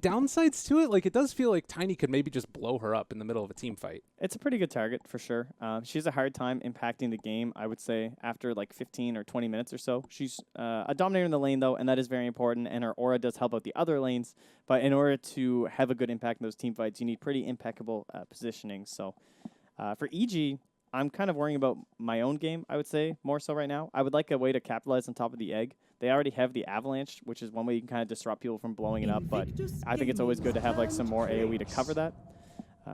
downsides to it? Like, it does feel like Tiny could maybe just blow her up in the middle of a team fight. It's a pretty good target for sure. She has a hard time impacting the game, I would say, after like 15 or 20 minutes or so. She's a dominator in the lane, though, and that is very important, and her aura does help out the other lanes. But in order to have a good impact in those team fights, you need pretty impeccable positioning. So for EG, I'm kind of worrying about my own game, I would say, more so right now. I would like a way to capitalize on top of the egg. They already have the avalanche, which is one way you can kind of disrupt people from blowing it up, but I think it's always good to have like some more AoE to cover that.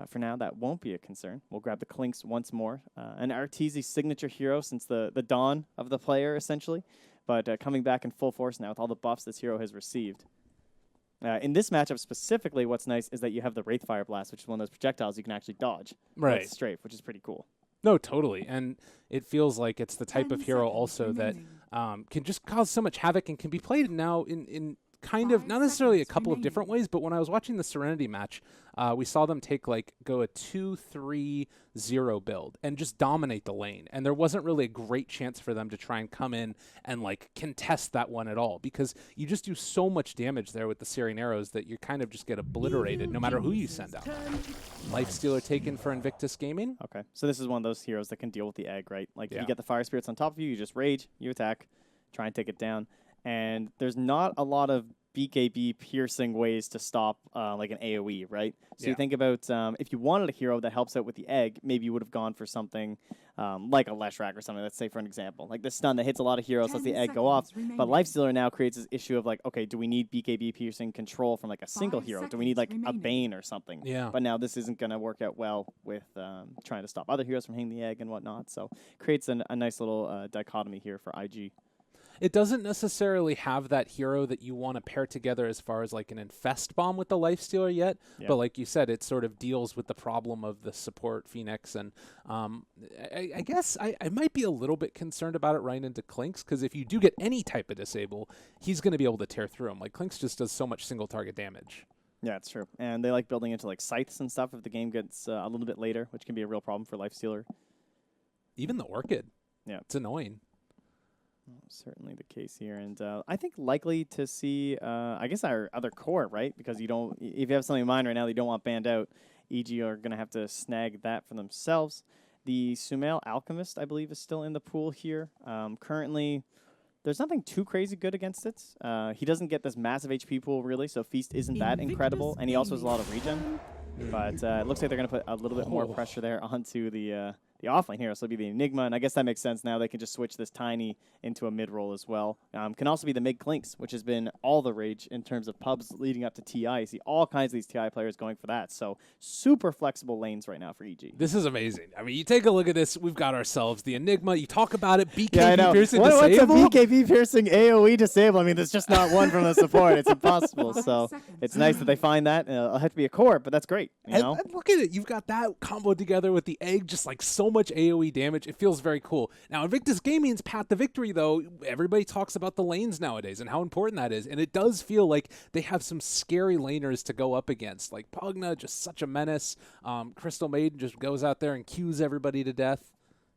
For now, that won't be a concern. We'll grab the Clinks once more. An Arteezy's signature hero since the dawn of the player, essentially, but coming back in full force now with all the buffs this hero has received. In this matchup specifically, what's nice is that you have the Wraithfire Blast, which is one of those projectiles you can actually dodge. Right. With strafe, which is pretty cool. No, totally. And it feels like it's the type of hero also that can just cause so much havoc and can be played now in kind of, not necessarily a couple of different ways, but when I was watching the Serenity match, we saw them go a 2-3-0 build and just dominate the lane. And there wasn't really a great chance for them to try and come in and like contest that one at all, because you just do so much damage there with the Searing Arrows that you kind of just get obliterated no matter who you send out. Lifestealer taken for Invictus Gaming. Okay, so this is one of those heroes that can deal with the egg, right? Like, if you get the Fire Spirits on top of you, you just rage, you attack, try and take it down. And there's not a lot of BKB piercing ways to stop like an AoE, right? So you think about if you wanted a hero that helps out with the egg, maybe you would have gone for something like a Leshrac or something. Let's say, for an example, like the stun that hits a lot of heroes, lets the egg go off. But Lifestealer now creates this issue of like, okay, do we need BKB piercing control from like a single hero? Do we need like a Bane or something? Yeah. But now this isn't going to work out well with trying to stop other heroes from hitting the egg and whatnot. So creates a nice little dichotomy here for IG. It doesn't necessarily have that hero that you want to pair together as far as like an Infest Bomb with the Lifestealer yet, but like you said, it sort of deals with the problem of the support Phoenix, and I guess I might be a little bit concerned about it right into Clinks, because if you do get any type of disable, he's going to be able to tear through him. Like, Clinks just does so much single target damage. Yeah, it's true. And they like building into like scythes and stuff if the game gets a little bit later, which can be a real problem for Lifestealer. Even the Orchid. Yeah. It's annoying. Certainly the case here, and I think likely to see, I guess, our other core, right? Because you don't, if you have something in mind right now that you don't want banned out, EG are going to have to snag that for themselves. The Sumail Alchemist, I believe, is still in the pool here. Currently, there's nothing too crazy good against it. He doesn't get this massive HP pool, really, so Feast isn't that incredible, and he also has a lot of regen. But it looks like they're going to put a little bit more pressure there onto the offlane hero, so it'll be the Enigma, and I guess that makes sense now. They can just switch this Tiny into a mid-roll as well. Can also be the mid-Clinks, which has been all the rage in terms of pubs leading up to TI. You see all kinds of these TI players going for that, so super flexible lanes right now for EG. This is amazing. I mean, you take a look at this, we've got ourselves the Enigma, you talk about it, BKB piercing disable. What's a BKB piercing AoE disable? I mean, there's just not one from the support. It's impossible, so it's nice that they find that. It'll have to be a core, but that's great, you know? And look at it, you've got that combo together with the egg, just like so much AoE damage. It feels very cool. Now, Invictus Gaming's path to victory, though, everybody talks about the lanes nowadays and how important that is, and it does feel like they have some scary laners to go up against. Like Pugna, just such a menace. Crystal Maiden just goes out there and cues everybody to death.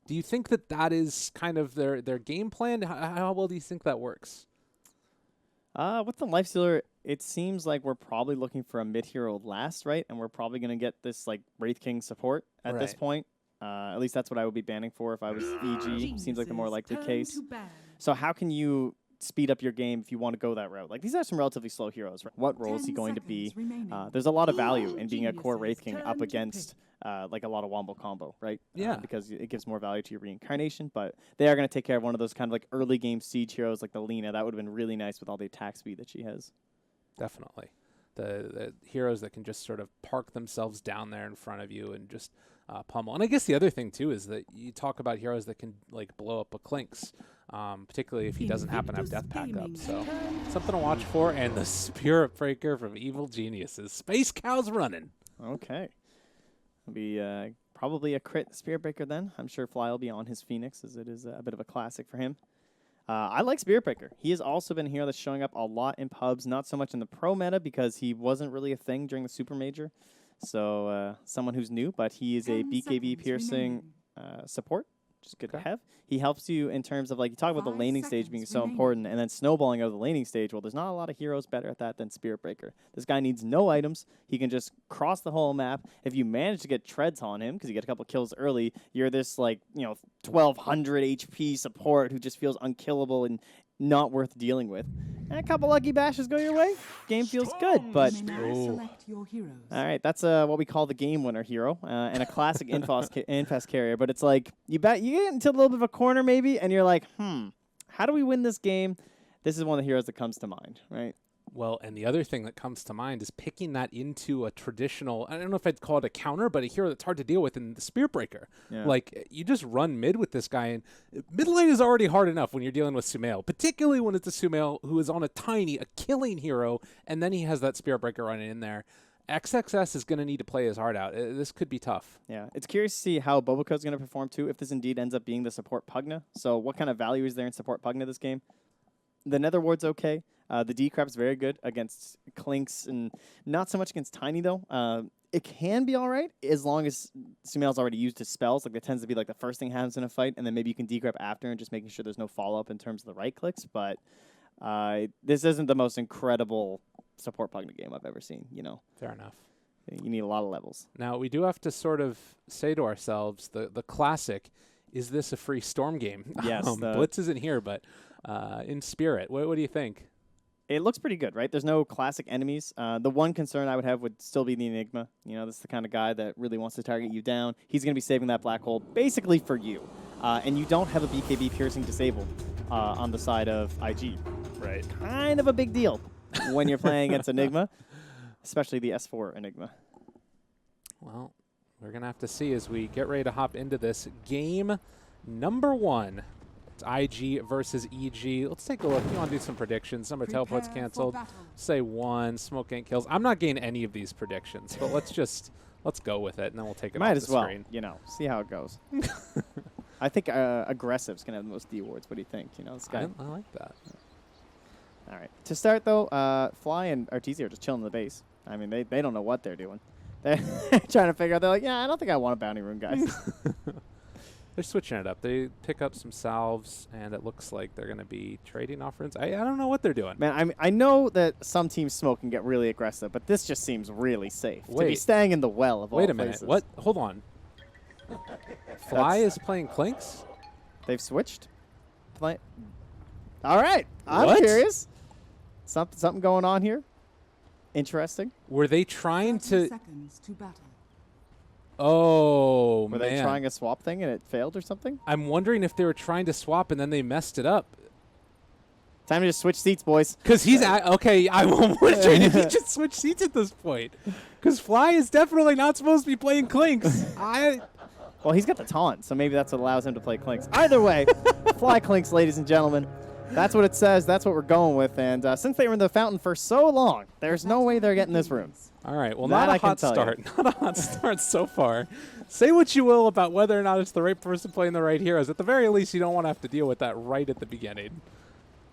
Do you think that that is kind of their game plan? How well do you think that works? With the Lifestealer, it seems like we're probably looking for a mid-hero last, right? And we're probably going to get this like Wraith King support at this point. At least that's what I would be banning for if I was EG. Seems like the more likely case. So how can you speed up your game if you want to go that route? Like, these are some relatively slow heroes, right? What role is he going to be? There's a lot of value in being a core Wraith King up against like a lot of Wombo combo, right? Yeah. Because it gives more value to your reincarnation, but they are going to take care of one of those kind of like early game siege heroes like the Lina. That would have been really nice with all the attack speed that she has. Definitely. The heroes that can just sort of park themselves down there in front of you and just pummel. And I guess the other thing, too, is that you talk about heroes that can like blow up a Clinks, particularly if he doesn't happen to have Death Pack up. So something to watch for. And the Spirit Breaker from Evil Geniuses. Space Cow's running. Okay. It'll be probably a crit Spirit Breaker then. I'm sure Fly will be on his Phoenix, as it is a bit of a classic for him. I like Spirit Breaker. He has also been a hero that's showing up a lot in pubs, not so much in the pro meta because he wasn't really a thing during the Super Major. So someone who's new, but he is a BKB piercing support. which is good to have. He helps you in terms of, like, you talk about the laning stage being so important, and then snowballing out of the laning stage. Well, there's not a lot of heroes better at that than Spirit Breaker. This guy needs no items. He can just cross the whole map. If you manage to get treads on him, because you get a couple kills early, you're this, like, 1,200 HP support who just feels unkillable and not worth dealing with. And a couple lucky bashes go your way. Game feels good, but all right, that's what we call the game winner hero, and a classic infest carrier. But it's like you get into a little bit of a corner maybe, and you're like, how do we win this game? This is one of the heroes that comes to mind, right? Well, and the other thing that comes to mind is picking that into a traditional, I don't know if I'd call it a counter, but a hero that's hard to deal with in the Spirit Breaker. Yeah. Like, you just run mid with this guy, and mid lane is already hard enough when you're dealing with Sumail, particularly when it's a Sumail who is on a killing hero, and then he has that Spirit Breaker running in there. XXS is going to need to play his heart out. This could be tough. Yeah, it's curious to see how Boboka is going to perform, too, if this indeed ends up being the support Pugna. So what kind of value is there in support Pugna this game? The Nether Ward's okay. The D-Crap's very good against Clinks, and not so much against Tiny, though. It can be all right as long as Sumail's already used his spells. Like, that tends to be like the first thing happens in a fight, and then maybe you can D-Crap after and just making sure there's no follow-up in terms of the right clicks. But this isn't the most incredible support Pugna game I've ever seen, Fair enough. You need a lot of levels. Now, we do have to sort of say to ourselves, the classic, is this a free Storm game? Yes. Blitz isn't here, but in spirit, what do you think? It looks pretty good, right? There's no classic enemies. The one concern I would have would still be the Enigma. This is the kind of guy that really wants to target you down. He's going to be saving that black hole basically for you. And you don't have a BKB piercing disabled on the side of IG. Right. Kind of a big deal when you're playing against Enigma, especially the S4 Enigma. Well, we're going to have to see as we get ready to hop into this game number 1. It's IG versus EG. Let's take a look. You want to do some predictions. Number teleports canceled. Say 1. Smoke ain't kills. I'm not getting any of these predictions, but let's go with it, and then we'll take it off the screen. Might as well, see how it goes. I think Aggressive's going to have the most D awards. What do you think? This guy. I like that. All right. To start, though, Fly and Arteezy are just chilling in the base. I mean, they don't know what they're doing. They're trying to figure out. They're like, yeah, I don't think I want a bounty rune, guys. They're switching it up. They pick up some salves, and it looks like they're going to be trading offerings. I don't know what they're doing. Man, I know that some teams smoke and get really aggressive, but this just seems really safe. To be staying in the well of all places. Wait a minute. What? Hold on. Fly is playing Clinks? They've switched? All right. I'm curious. Something going on here. Interesting. Were they trying to... seconds to battle. Oh, Were they trying a swap thing and it failed or something? I'm wondering if they were trying to swap and then they messed it up. Time to just switch seats, boys. Because he's okay. I'm wondering if he just switched seats at this point. Because Fly is definitely not supposed to be playing Clinks. Well, he's got the taunt, so maybe that's what allows him to play Clinks. Either way, Fly Clinks, ladies and gentlemen. That's what it says. That's what we're going with. And since they were in the fountain for so long, there's no way they're getting this room. All right. Well, not a hot start. Not a hot start so far. Say what you will about whether or not it's the right person playing the right heroes. At the very least, you don't want to have to deal with that right at the beginning.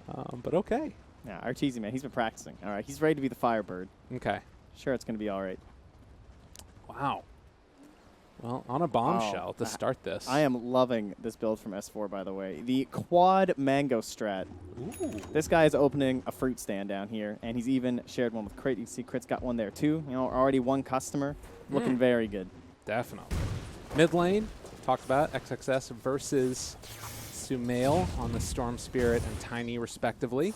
But okay. Yeah, Arteezy, man, he's been practicing. All right, he's ready to be the Firebird. Okay. Sure, it's going to be all right. Wow. Well, on a bombshell to start this. I am loving this build from S4, by the way. The quad mango strat. Ooh. This guy is opening a fruit stand down here, and he's even shared one with Crit. You can see Crit's got one there, too. Already one customer. Looking very good. Definitely. Mid lane, talked about XXS versus Sumail on the Storm Spirit and Tiny, respectively.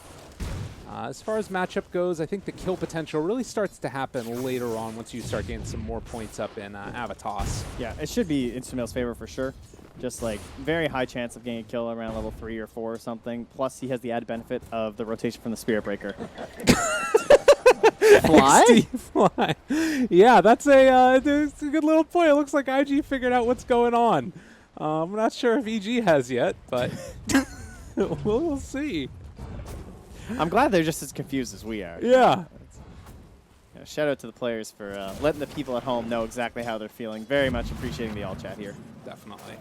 As far as matchup goes, I think the kill potential really starts to happen later on once you start getting some more points up in Avatos. Yeah, it should be in Sumail's favor for sure. Just like very high chance of getting a kill around level 3 or 4 or something. Plus, he has the added benefit of the rotation from the Spirit Breaker. Fly? Fly. Yeah, that's a good little point. It looks like IG figured out what's going on. I'm not sure if EG has yet, but we'll see. I'm glad they're just as confused as we are. Yeah. Shout out to the players for letting the people at home know exactly how they're feeling. Very much appreciating the all chat here. Definitely.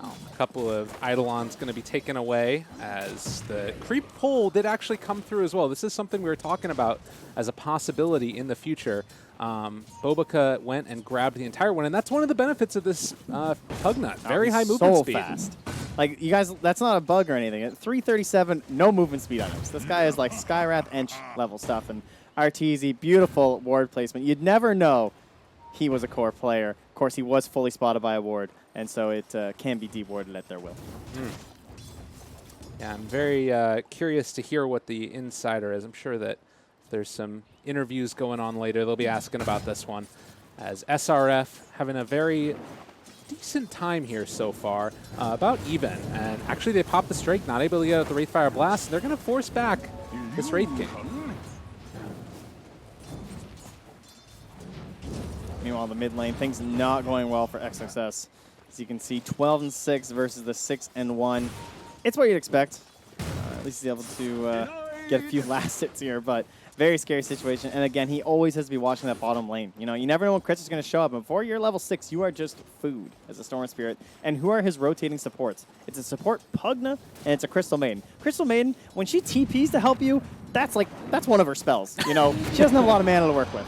A couple of Eidolons going to be taken away as the creep pull did actually come through as well. This is something we were talking about as a possibility in the future. Bobica went and grabbed the entire one, and that's one of the benefits of this Pugnut. Very high movement speed. So fast. Like, you guys, that's not a bug or anything. At 337, no movement speed on him. So this guy is like Skywrath Ench level stuff. And Arteezy, beautiful ward placement. You'd never know he was a core player. Of course, he was fully spotted by a ward, and so it can be dewarded at their will. Yeah, I'm very curious to hear what the insider is. I'm sure that if there's some interviews going on later, they'll be asking about this one. As SRF having a very decent time here so far, about even. And actually they popped the strike, not able to get out the Wraithfire Blast. They're going to force back this Wraith King. Meanwhile, the mid lane, things not going well for XXS. As you can see, 12-6 versus the 6-1. It's what you'd expect. At least he's able to get a few last hits here, but very scary situation. And again, he always has to be watching that bottom lane. You know, you never know when Chris is going to show up. And before you're level 6, you are just food as a Storm Spirit. And who are his rotating supports? It's a support Pugna, and it's a Crystal Maiden. Crystal Maiden, when she TPs to help you, that's one of her spells. You know, she doesn't have a lot of mana to work with.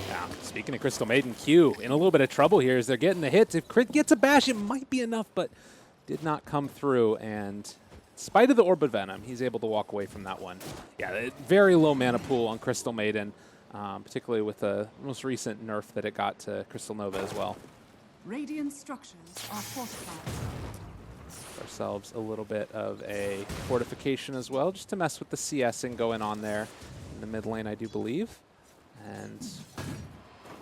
Yeah, speaking of Crystal Maiden, Q in a little bit of trouble here as they're getting the hits. If Crit gets a bash, it might be enough, but did not come through. And in spite of the Orb of Venom, he's able to walk away from that one. Yeah, very low mana pool on Crystal Maiden, particularly with the most recent nerf that it got to Crystal Nova as well. Radiant structures are fortified. Ourselves a little bit of a fortification as well, just to mess with the CSing going on there in the mid lane, I do believe. And,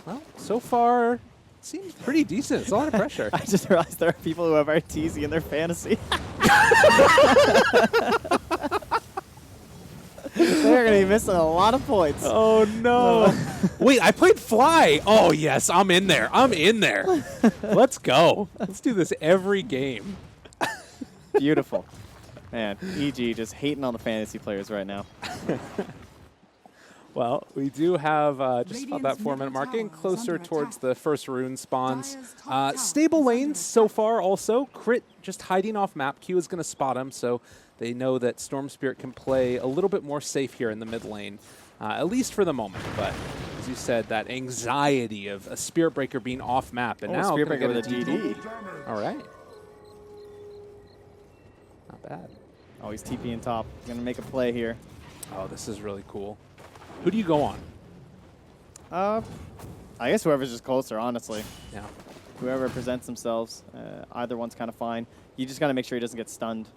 well, so far, it seems pretty decent. It's a lot of pressure. I just realized there are people who have Arteezy in their fantasy. They're going to be missing a lot of points. Oh, no. Wait, I played Fly. Oh, yes, I'm in there. I'm in there. Let's go. Let's do this every game. Beautiful. Man, EG just hating on the fantasy players right now. Well, we do have just about that 4-minute mark, getting closer towards the first rune spawns. Stable lanes so far also. Crit just hiding off map. Q is going to spot him, so they know that Storm Spirit can play a little bit more safe here in the mid lane, at least for the moment. But as you said, that anxiety of a Spirit Breaker being off map, and now Spirit Breaker with a DD. All right. Not bad. Oh, he's TPing top. He's going to make a play here. Oh, this is really cool. Who do you go on? I guess whoever's just closer, honestly. Yeah. Whoever presents themselves, either one's kind of fine. You just got to make sure he doesn't get stunned.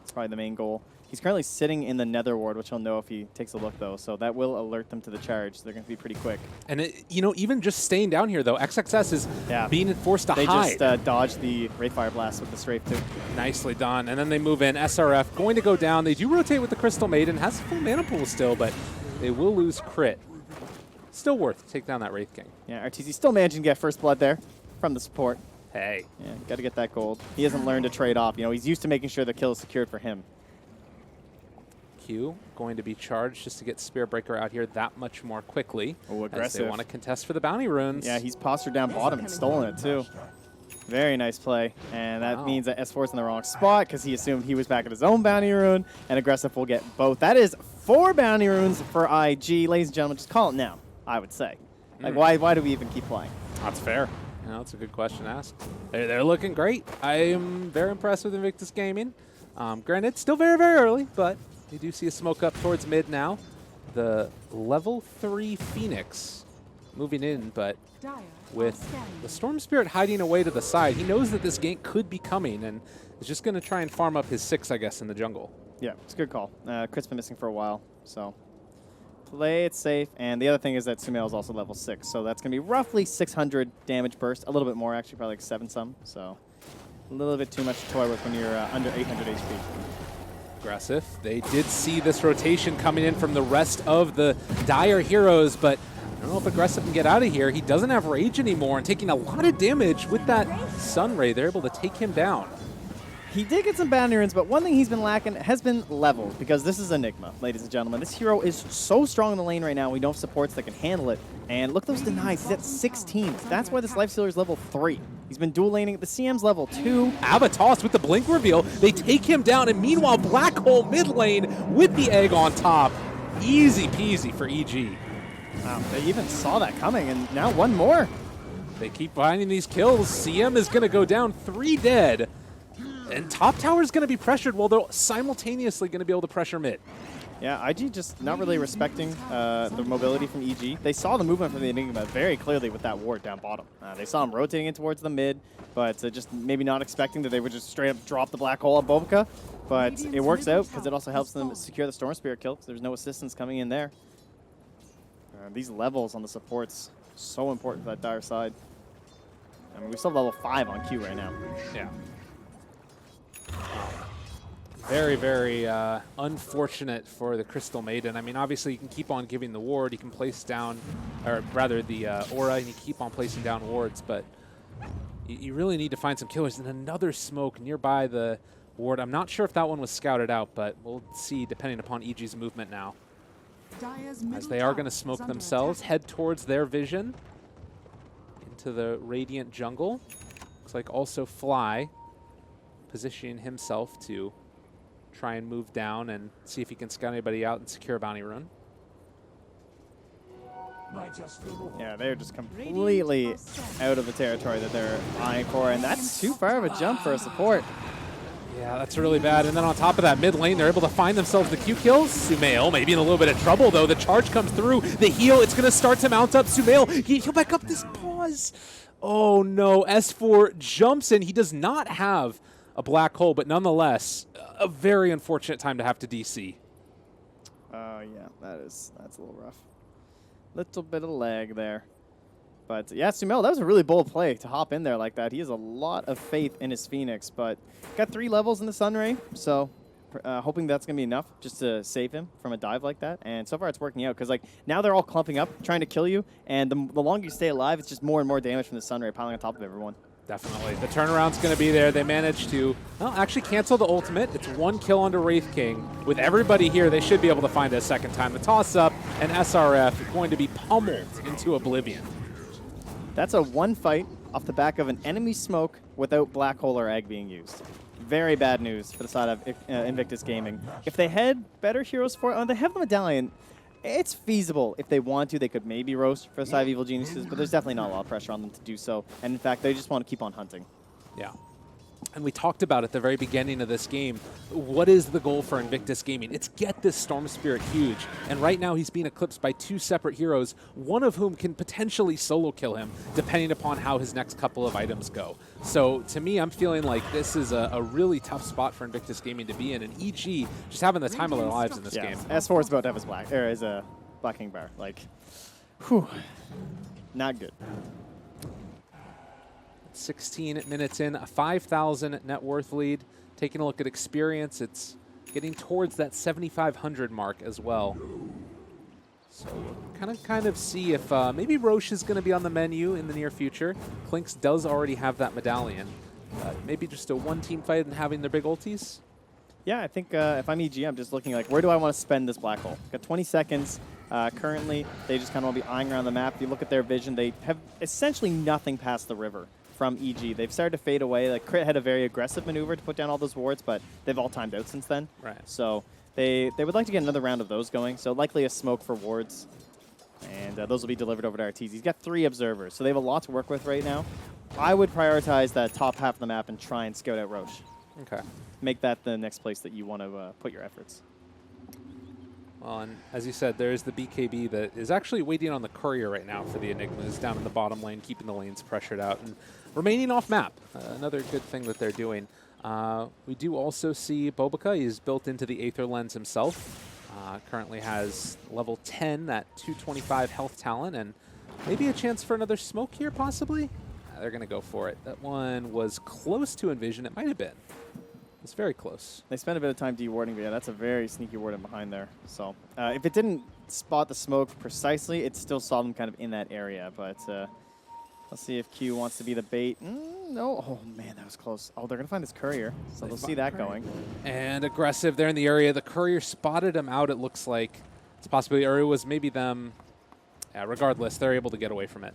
That's probably the main goal. He's currently sitting in the Nether Ward, which he'll know if he takes a look, though. So that will alert them to the charge. So they're going to be pretty quick. And, you know, even just staying down here, though, XXS is being forced to hide. They just dodged the Wraithfire Blast with the Strafe, too. Nicely done. And then they move in. SRF going to go down. They do rotate with the Crystal Maiden. Has a full mana pool still, but they will lose Crit. Still worth to take down that Wraith King. Yeah, Arteezy still managing to get first blood there from the support. Hey. Yeah, got to get that gold. He hasn't learned to trade off. You know, he's used to making sure the kill is secured for him. Q going to be charged just to get Spirit Breaker out here that much more quickly. Oh, aggressive. As they want to contest for the bounty runes. Yeah, he's postured down bottom and stolen it, too. Very nice play. And that means that S4's in the wrong spot because he assumed he was back at his own bounty rune, and Aggressive will get both. That is 4 bounty runes for IG. Ladies and gentlemen, just call it now, I would say. Like, why do we even keep playing? That's fair. You know, that's a good question to ask. They're looking great. I am very impressed with Invictus Gaming. Granted, still very, very early, but you do see a smoke up towards mid now. The level 3 Phoenix moving in, but with the Storm Spirit hiding away to the side, he knows that this gank could be coming and is just going to try and farm up his 6, I guess, in the jungle. Yeah, it's a good call. Crit's been missing for a while, so play it safe. And the other thing is that Sumail is also level 6, so that's going to be roughly 600 damage burst. A little bit more, actually, probably like 7 some. So a little bit too much to toy with when you're under 800 HP. Aggressive. They did see this rotation coming in from the rest of the Dire heroes, but I don't know if Aggressive can get out of here. He doesn't have Rage anymore and taking a lot of damage with that Sun Ray. They're able to take him down. He did get some bounty runes, but one thing he's been lacking has been levels, because this is Enigma, ladies and gentlemen. This hero is so strong in the lane right now. We don't have supports that can handle it. And look at those denies. He's at 16. That's why this Lifestealer is level 3. He's been dual laning. The CM's level 2. Avatos with the blink reveal. They take him down, and meanwhile, Black Hole mid lane with the egg on top. Easy peasy for EG. Wow, they even saw that coming, and now one more. They keep finding these kills. CM is going to go down, 3 dead. And top tower is going to be pressured while they're simultaneously going to be able to pressure mid. Yeah, IG just not really respecting the mobility from EG. They saw the movement from the Enigma very clearly with that ward down bottom. They saw him rotating in towards the mid, but just maybe not expecting that they would just straight up drop the black hole on Bobica. But it works out because it also helps them secure the Storm Spirit kill because there's no assistance coming in there. These levels on the supports, so important for that dire side. I mean, we still have level 5 on Q right now. Yeah. Very, very unfortunate for the Crystal Maiden. I mean, obviously, you can keep on giving the ward. You can place down, or rather the aura, and you keep on placing down wards. But you really need to find some killers. And another smoke nearby the ward. I'm not sure if that one was scouted out, but we'll see depending upon EG's movement now. As they are going to smoke themselves, head towards their vision into the Radiant jungle. Looks like also Fly positioning himself to try and move down and see if he can scout anybody out and secure a bounty rune. Yeah, they're just completely out of the territory that they're eyeing for, and that's too far of a jump for a support. Yeah, that's really bad. And then on top of that, mid lane, they're able to find themselves the Q kills. Sumail maybe in a little bit of trouble, though. The charge comes through. The heal, it's going to start to mount up. Sumail, he'll back up this pause. Oh, no. S4 jumps in. He does not have a black hole, but nonetheless, a very unfortunate time to have to DC. Yeah, that's a little rough. Little bit of lag there. But yeah, Sumail, that was a really bold play to hop in there like that. He has a lot of faith in his Phoenix, but got 3 levels in the Sunray, so hoping that's going to be enough just to save him from a dive like that. And so far it's working out because like now they're all clumping up, trying to kill you, and the longer you stay alive, it's just more and more damage from the Sunray piling on top of everyone. Definitely. The turnaround's going to be there. They managed to, well, actually cancel the ultimate. It's 1 kill onto Wraith King. With everybody here, they should be able to find it a second time. The toss-up and SRF going to be pummeled into oblivion. That's a 1 fight off the back of an enemy smoke without black hole or egg being used. Very bad news for the side of Invictus Gaming. If they had better heroes for it, they have the medallion. It's feasible. If they want to, they could maybe roast for the side of Evil Geniuses, but there's definitely not a lot of pressure on them to do so. And in fact, they just want to keep on hunting. Yeah. And we talked about at the very beginning of this game, what is the goal for Invictus Gaming? It's get this Storm Spirit huge. And right now he's being eclipsed by 2 separate heroes, one of whom can potentially solo kill him, depending upon how his next couple of items go. So to me, I'm feeling like this is a really tough spot for Invictus Gaming to be in. And EG just having the time of their lives in this game. S4 is about to have his Black King Bar. Like, whew, not good. 16 minutes in, a 5,000 net worth lead. Taking a look at experience, it's getting towards that 7,500 mark as well. So kind of see if maybe Roche is going to be on the menu in the near future. Clinks does already have that medallion. Maybe just a 1-team fight and having their big ultis. Yeah, I think if I'm EG, I'm just looking like, where do I want to spend this black hole? Got 20 seconds. Currently, they just kind of want to be eyeing around the map. If you look at their vision, they have essentially nothing past the river from EG. They've started to fade away. Like Crit had a very aggressive maneuver to put down all those wards, but they've all timed out since then. Right. So they would like to get another round of those going. So likely a smoke for wards, and those will be delivered over to Arteezy. He's got 3 observers, so they have a lot to work with right now. I would prioritize that top half of the map and try and scout out Roche. Okay. Make that the next place that you want to put your efforts. Well, and as you said, there's the BKB that is actually waiting on the courier right now for the Enigmas down in the bottom lane, keeping the lanes pressured out and remaining off map. Another good thing that they're doing. We do also see Bobica. He's built into the Aether Lens himself. Currently has level 10, that 225 health talent, and maybe a chance for another smoke here, possibly? They're going to go for it. That one was close to Envision. It might have been. It's very close. They spent a bit of time dewarding, but yeah, that's a very sneaky ward in behind there. So if it didn't spot the smoke precisely, it still saw them kind of in that area. But Let's see if Q wants to be the bait. No. Oh, man, that was close. Oh, they're going to find this courier, so they'll see that going. And aggressive there in the area. The courier spotted him out, it looks like. It's a possibility, or it was maybe them. Yeah, regardless, they're able to get away from it.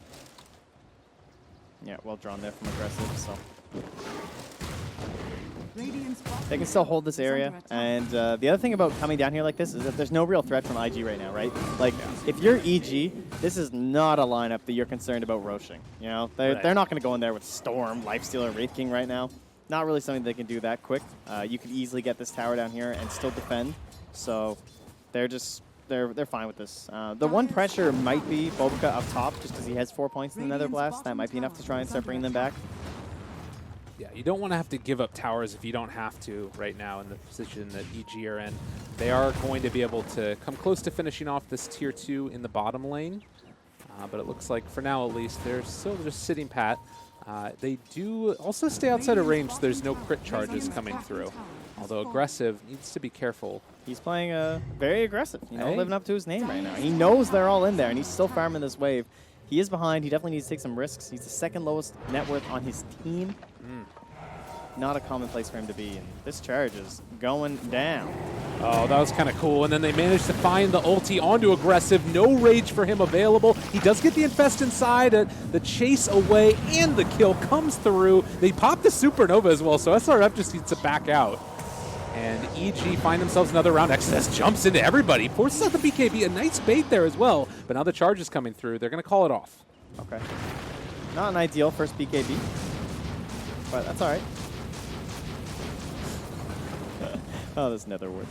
Yeah, well drawn there from aggressive, so. Radiant's bottom They can still hold this is under area, attack. and the other thing about coming down here like this is that there's no real threat from IG right now, right? Like, if you're EG, this is not a lineup that you're concerned about roshing. You know, they're not going to go in there with Storm, Lifestealer, Wraith King right now. Not really something they can do that quick. You could easily get this tower down here and still defend. So they're just they're fine with this. The one pressure might be Bobica up top, just because he has 4 points in the Nether Blast. That might be enough to try and start bringing them back. Yeah, you don't want to have to give up towers if you don't have to right now in the position that EG are in. They are going to be able to come close to finishing off this tier 2 in the bottom lane. But it looks like, for now at least, they're still just sitting pat. They do also stay outside of range, so there's no crit charges coming through. Although aggressive needs to be careful. He's playing very aggressive, you know, Hey. living up to his name right now. He knows they're all in there, and he's still farming this wave. He is behind. He definitely needs to take some risks. He's the second lowest net worth on his team. Not a common place for him to be. And this charge is going down. Oh, that was kind of cool. And then they managed to find the ulti onto aggressive. No rage for him available. He does get the infest inside. The chase away and the kill comes through. They pop the supernova as well, so SRF just needs to back out. And EG find themselves another round. XS jumps into everybody. Forces out the BKB. A nice bait there as well. But now the charge is coming through. They're going to call it off. Okay. Not an ideal first BKB, but that's all right. Oh, this Netherwood.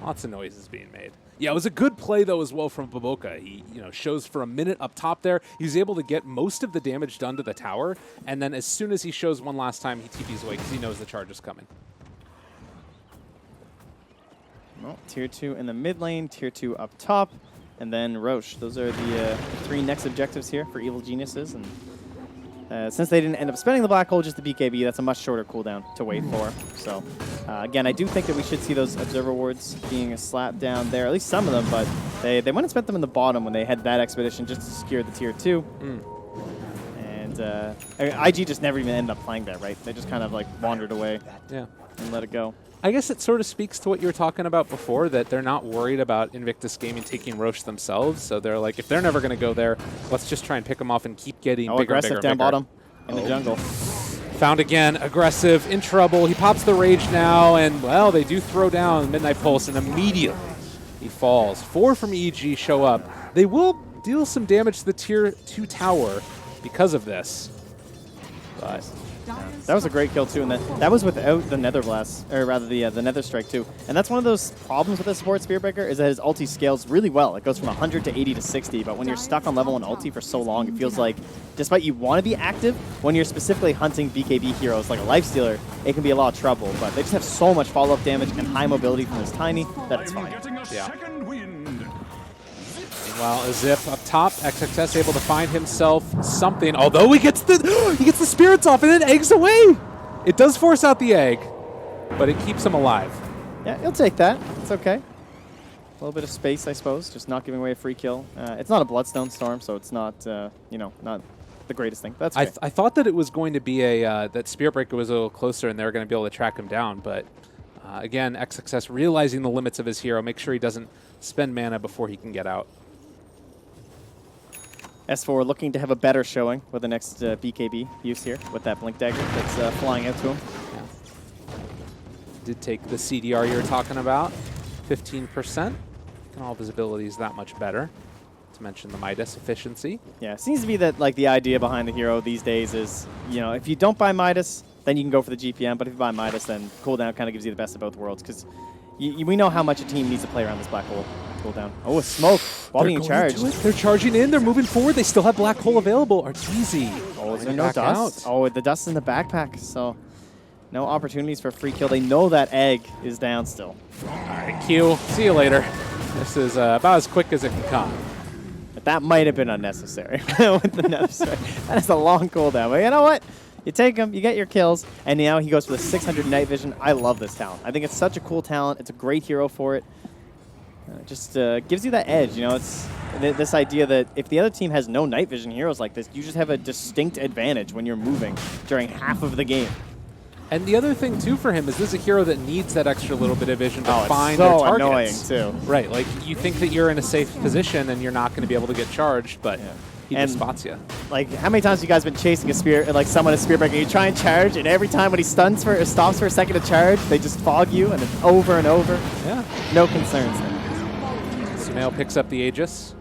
Lots of noises being made. Yeah, it was a good play, though, as well from Boboka. He, shows for a minute up top there. He was able to get most of the damage done to the tower, and then as soon as he shows one last time, he TPs away because he knows the charge is coming. Well, tier 2 in the mid lane, tier 2 up top, and then Roche. Those are the 3 next objectives here for Evil Geniuses. And since they didn't end up spending the black hole, just the BKB, that's a much shorter cooldown to wait for. So, again, I do think that we should see those observer wards being slapped down there, at least some of them, but they went and spent them in the bottom when they had that expedition just to secure the tier 2. And IG just never even ended up playing that, right? They just kind of like wandered away Yeah. and let it go. I guess it sort of speaks to what you were talking about before, that they're not worried about Invictus Gaming taking Roche themselves. So they're like, if they're never going to go there, let's just try and pick them off and keep getting bigger, aggressive bigger, down bigger. bottom in the jungle. Found again, aggressive, in trouble. He pops the rage now, and, well, they do throw down Midnight Pulse, and immediately he falls. 4 from EG show up. They will deal some damage to the tier 2 tower because of this. But That was a great kill too, and that was without the Nether Blast, or rather the Nether Strike too. And that's one of those problems with the support Spear Breaker, is that his ulti scales really well. It goes from 100 to 80 to 60, but when you're stuck on level 1 ulti for so long, it feels like, despite you want to be active, when you're specifically hunting BKB heroes like a Lifestealer, it can be a lot of trouble. But they just have so much follow-up damage and high mobility from this Tiny that it's fine. yeah. Meanwhile, a zip up top, XXS able to find himself something, although he gets the spirits off and then eggs away. It does force out the egg, but it keeps him alive. Yeah, he'll take that. It's okay. A little bit of space, I suppose, just not giving away a free kill. It's not a Bloodstone Storm, so it's not, not the greatest thing. That's okay. I thought that it was going to be that Spirit Breaker was a little closer and they were going to be able to track him down, but again, XXS realizing the limits of his hero, make sure he doesn't spend mana before he can get out. S4 looking to have a better showing with the next BKB use here with that Blink Dagger that's flying out to him. Yeah. Did take the CDR you were talking about, 15%. And all of his ability is that much better. To mention the Midas efficiency. Yeah, it seems to be that like the idea behind the hero these days is, if you don't buy Midas, then you can go for the GPM, but if you buy Midas, then cooldown kind of gives you the best of both worlds, because we know how much a team needs to play around this black hole cooldown. Oh, a smoke while being charged. They're charging in, they're moving forward, they still have black hole available. Arteezy. Oh, is there no dust? Oh, the dust in the backpack, so no opportunities for a free kill. They know that egg is down still. All right, Q, see you later. This is about as quick as it can come. But that might have been unnecessary with the Nether Strike. That is a long cooldown, but you know what? You take him, you get your kills, and now he goes for the 600 night vision. I love this talent. I think it's such a cool talent. It's a great hero for it. Just gives you that edge, you know. It's this idea that if the other team has no night vision heroes like this, you just have a distinct advantage when you're moving during half of the game. And the other thing, too, for him is this is a hero that needs that extra little bit of vision to find their targets. Annoying, too. Right, like you think that you're in a safe position and you're not going to be able to get charged, but he just spots you. Like, how many times have you guys been chasing a spear, like someone a spear breaker, you try and charge, and every time when he stuns for or stops for a second to charge, they just fog you, and it's over and over. Yeah. No concerns there. Sumail picks up the Aegis.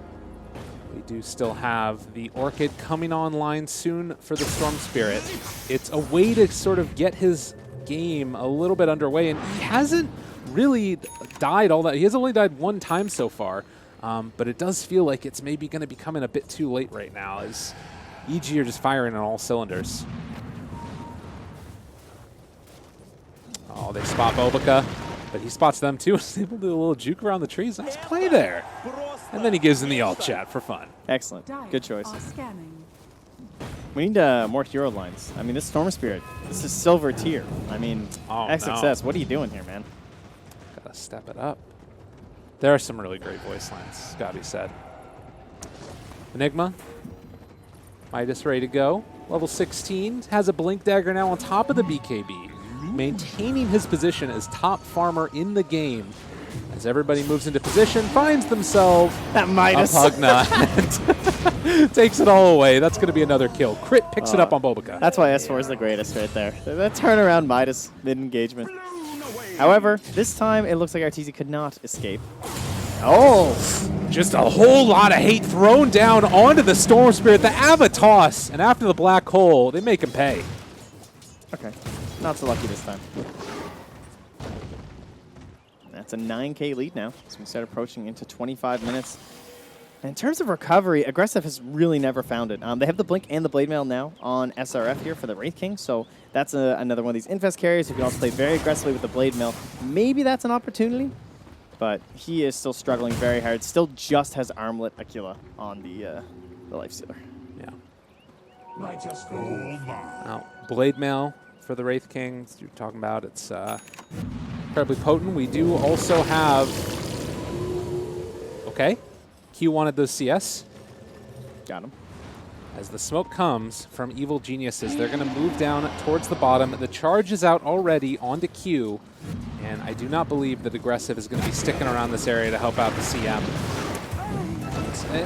We do still have the Orchid coming online soon for the Storm Spirit. It's a way to sort of get his game a little bit underway, and he hasn't really died all that. He has only died one time so far, but it does feel like it's maybe going to be coming a bit too late right now as EG are just firing on all cylinders. Oh, they spot Bobica, but he spots them too. He's able to do a little juke around the trees. Nice play there. And then he gives him the alt chat for fun. Excellent. Good choice. Scanning. We need more hero lines. I mean, this Storm Spirit, this is silver tier. I mean, XXS, what are you doing here, man? Gotta step it up. There are some really great voice lines, gotta be said. Enigma. Midas ready to go. Level 16. Has a Blink Dagger now on top of the BKB. Maintaining his position as top farmer in the game. As everybody moves into position, finds themselves that Midas. a Pugna. Takes it all away. That's going to be another kill. Crit picks it up on Bobica. That's why S4 is the greatest right there. That turnaround Midas mid-engagement. However, this time it looks like RTZ could not escape. Oh! Just a whole lot of hate thrown down onto the Storm Spirit. The Avatos. And after the black hole, they make him pay. Okay. Not so lucky this time. That's a 9K lead now, as we start approaching into 25 minutes. And in terms of recovery, Aggressive has really never found it. They have the Blink and the Blade Mail now on SRF here for the Wraith King, so that's another one of these Infest carriers who can also play very aggressively with the Blade Mail. Maybe that's an opportunity, but he is still struggling very hard. Still just has Armlet Aquila on the Lifestealer. Yeah. Now, Blade Mail for the Wraith King, as you're talking about, it's incredibly potent. We do also have... Okay. Q wanted those CS. Got him. As the smoke comes from Evil Geniuses, they're going to move down towards the bottom. The charge is out already onto Q, and I do not believe that Aggressive is going to be sticking around this area to help out the CM.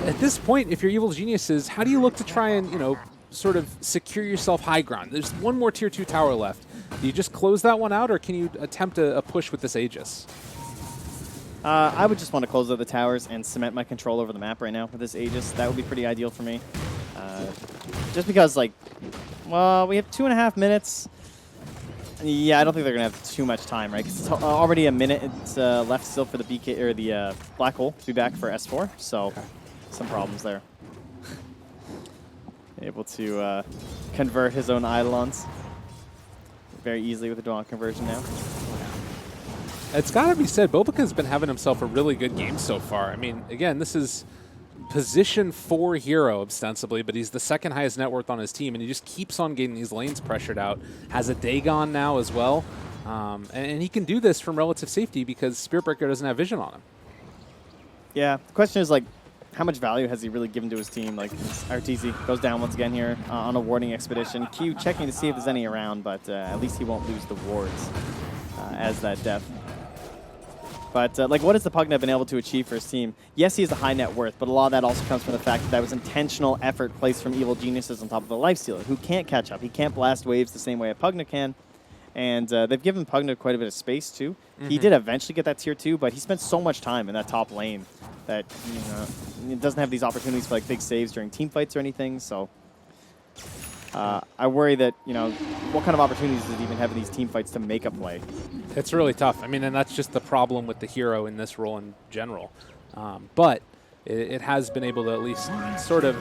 At this point, if you're Evil Geniuses, how do you look to try and, you know, sort of secure yourself high ground? There's one more tier 2 tower left. Do you just close that one out, or can you attempt a push with this Aegis? I would just want to close out the towers and cement my control over the map right now with this Aegis. That would be pretty ideal for me. Just because, like, well, we have 2.5 minutes. Yeah, I don't think they're going to have too much time, right? Because it's already a minute left still for the BK or the Black Hole to be back for S4. So, some problems there. Able to convert his own Eidolons very easily with the Dawn conversion now. It's got to be said, Bobica's been having himself a really good game so far. I mean, again, this is position 4 hero ostensibly, but he's the second highest net worth on his team, and he just keeps on getting these lanes pressured out. Has a Dagon now as well, and he can do this from relative safety because Spiritbreaker doesn't have vision on him. Yeah, the question is, like, how much value has he really given to his team? Like, RTZ goes down once again here on a warding expedition. Q checking to see if there's any around, but at least he won't lose the wards as that death. But, like, what has the Pugna been able to achieve for his team? Yes, he has a high net worth, but a lot of that also comes from the fact that that was intentional effort placed from Evil Geniuses on top of the Lifestealer, who can't catch up. He can't blast waves the same way a Pugna can. And they've given Pugna quite a bit of space, too. He did eventually get that tier 2, but he spent so much time in that top lane that, you know, it doesn't have these opportunities for, like, big saves during team fights or anything, so... I worry that, you know, what kind of opportunities does he even have in these team fights to make a play? It's really tough. I mean, and that's just the problem with the hero in this role in general. But it has been able to at least sort of,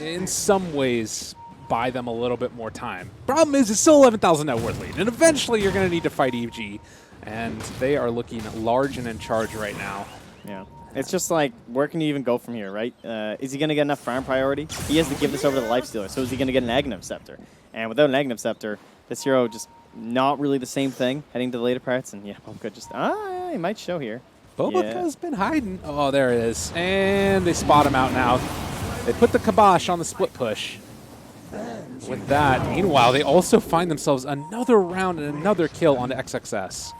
in some ways, buy them a little bit more time. Problem is, it's still 11,000 net worth lead, and eventually you're going to need to fight EG, and they are looking large and in charge right now. Yeah. It's just like, where can you even go from here, right? Is he going to get enough farm priority? He has to give this over to the Lifestealer, so is he going to get an Aghanim Scepter? And without an Aghanim Scepter, this hero just not really the same thing heading to the later parts. And yeah, Bobica just, he might show here. Boboka's been hiding. Oh, there it is. And they spot him out now. They put the kibosh on the split push. With that, meanwhile, they also find themselves another round and another kill onto XXS.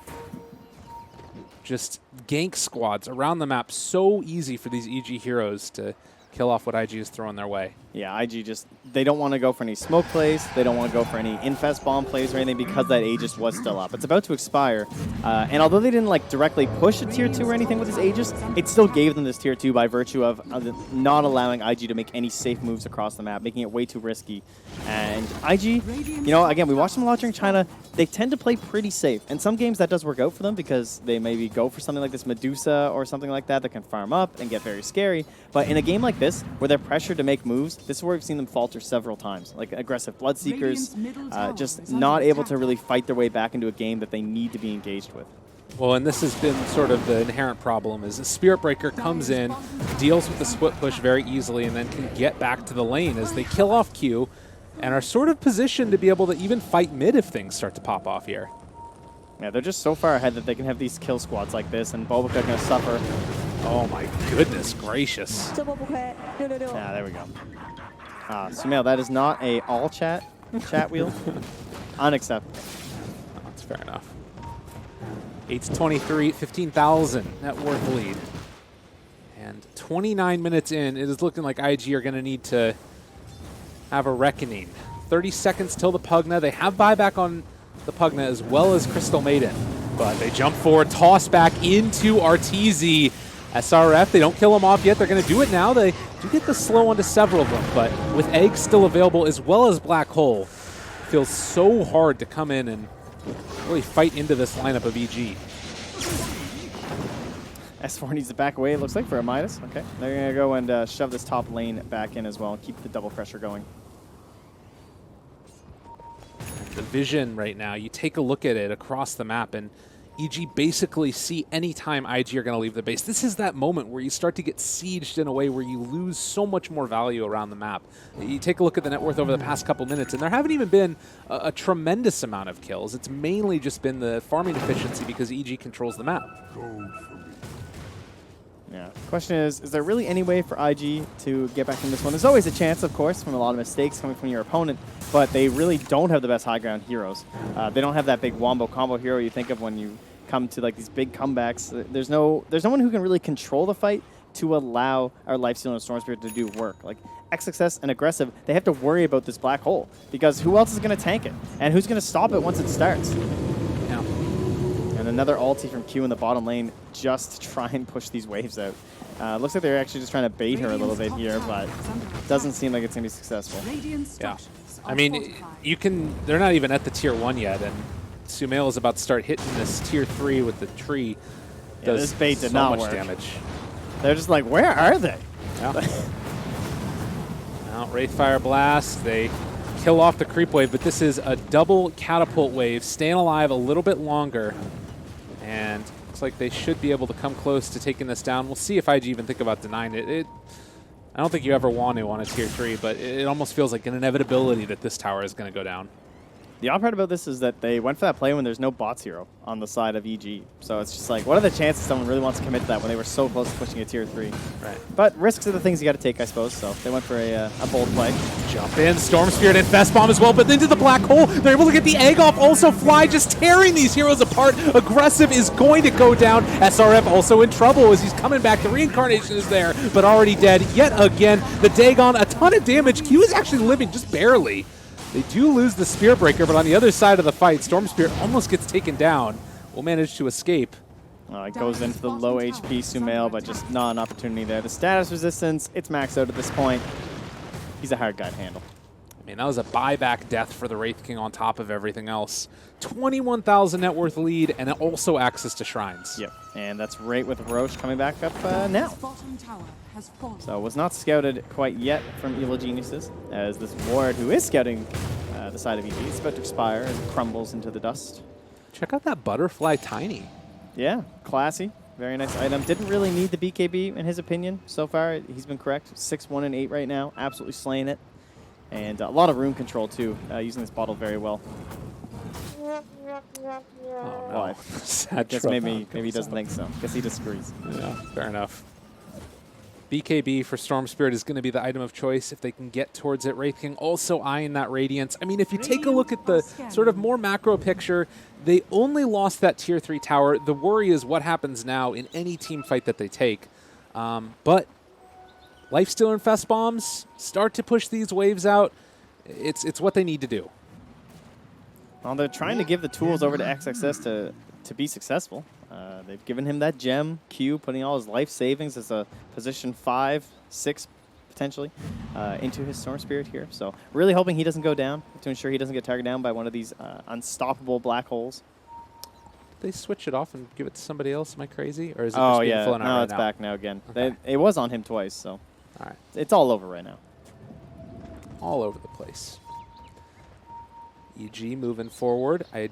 Just gank squads around the map. So easy for these EG heroes to kill off what IG is throwing their way. Yeah, IG just, they don't want to go for any smoke plays. They don't want to go for any infest bomb plays or anything because that Aegis was still up. It's about to expire. And although they didn't like directly push a tier 2 or anything with this Aegis, it still gave them this tier 2 by virtue of not allowing IG to make any safe moves across the map, making it way too risky. And IG, you know, again, we watched them a lot during China. They tend to play pretty safe. And some games that does work out for them because they maybe go for something like this Medusa or something like that that can farm up and get very scary. But in a game like this, where they're pressured to make moves, this is where we've seen them falter several times. Like aggressive Bloodseekers, just not able to really fight their way back into a game that they need to be engaged with. Well, and this has been sort of the inherent problem is a Spirit Breaker comes in, deals with the split push very easily, and then can get back to the lane as they kill off Q and are sort of positioned to be able to even fight mid if things start to pop off here. Yeah, they're just so far ahead that they can have these kill squads like this, and Boboka going to suffer. Oh my goodness gracious. Yeah, there we go. Sumail, that is not a all chat wheel. Unacceptable. That's fair enough. 8-23, 15,000 net worth lead. And 29 minutes in, it is looking like IG are going to need to have a reckoning. 30 seconds till the Pugna. They have buyback on the Pugna as well as Crystal Maiden. But they jump forward, toss back into RTZ. SRF, they don't kill him off yet. They're going to do it now. They do get the slow onto several of them, but with eggs still available as well as Black Hole, it feels so hard to come in and really fight into this lineup of EG. S4 needs to back away, it looks like, for a Midas. Okay, they're going to go and shove this top lane back in as well and keep the double pressure going. The vision right now, you take a look at it across the map, and EG basically see any time IG are going to leave the base. This is that moment where you start to get sieged in a way where you lose so much more value around the map. You take a look at the net worth over the past couple minutes, and there haven't even been a tremendous amount of kills. It's mainly just been the farming efficiency because EG controls the map. Yeah. Question is there really any way for IG to get back in this one? There's always a chance, of course, from a lot of mistakes coming from your opponent, but they really don't have the best high ground heroes. They don't have that big wombo combo hero you think of when you come to like these big comebacks. There's no one who can really control the fight to allow our Lifesteal and Storm Spirit to do work. Like XXS and Aggressive, they have to worry about this black hole because who else is going to tank it? And who's going to stop it once it starts? Yeah. And another ulti from Q in the bottom lane just to try and push these waves out. Looks like they're actually just trying to bait her a little bit here, but doesn't seem like it's going to be successful. Yeah. I mean, they're not even at the tier 1 yet, and Sumail is about to start hitting this tier 3 with the tree. Yeah, this bait did so not much work. damage. They're just like, where are they? Yeah. Now, Wraithfire Blast, they kill off the creep wave, but this is a double catapult wave, staying alive a little bit longer, and looks like they should be able to come close to taking this down. We'll see if IG even think about denying it. I don't think you ever want to on a tier 3, but it almost feels like an inevitability that this tower is going to go down. The odd part about this is that they went for that play when there's no bots hero on the side of EG. So it's just like, what are the chances someone really wants to commit to that when they were so close to pushing a tier 3? Right. But risks are the things you got to take, I suppose. So they went for a bold play. Jump in, Storm Spirit and Fest Bomb as well, but into the black hole. They're able to get the egg off. Also Fly just tearing these heroes apart. Aggressive is going to go down. SRF also in trouble as he's coming back. The reincarnation is there, but already dead yet again. The Dagon, a ton of damage. Q is actually living just barely. They do lose the Spirit Breaker, but on the other side of the fight, Storm Spirit almost gets taken down. Will manage to escape. It goes into the low HP Sumail, but just not an opportunity there. The status resistance, it's maxed out at this point. He's a hard guy to handle. I mean, that was a buyback death for the Wraith King on top of everything else. 21,000 net worth lead, and also access to shrines. Yep, and that's right with Roche coming back up now. So was not scouted quite yet from Evil Geniuses, as this ward who is scouting the side of EG is about to expire as it crumbles into the dust. Check out that Butterfly Tiny. Yeah, classy. Very nice item. Didn't really need the BKB in his opinion so far. He's been correct. 6, 1, and 8 right now. Absolutely slaying it. And a lot of room control too, using this bottle very well. Oh, no. What? Sad Guess drop maybe out he comes doesn't out. think so. Guess he disagrees. Yeah, fair enough. BKB for Storm Spirit is going to be the item of choice if they can get towards it. Wraith King also eyeing that Radiance. I mean, if you take a look at the sort of more macro picture, they only lost that Tier 3 tower. The worry is what happens now in any team fight that they take. But Lifestealer Infest Bombs start to push these waves out. It's what they need to do. Well, they're trying to give the tools over to XXS to be successful. They've given him that gem, Q, putting all his life savings as a position 5, 6, potentially, into his Storm Spirit here. So really hoping he doesn't go down to ensure he doesn't get targeted down by one of these unstoppable black holes. Did they switch it off and give it to somebody else? Am I crazy? Or is it Oh, just being yeah. flown out No, right it's now? back now again. Okay. It was on him twice, so All right. it's all over right now. All over the place. EG moving forward. I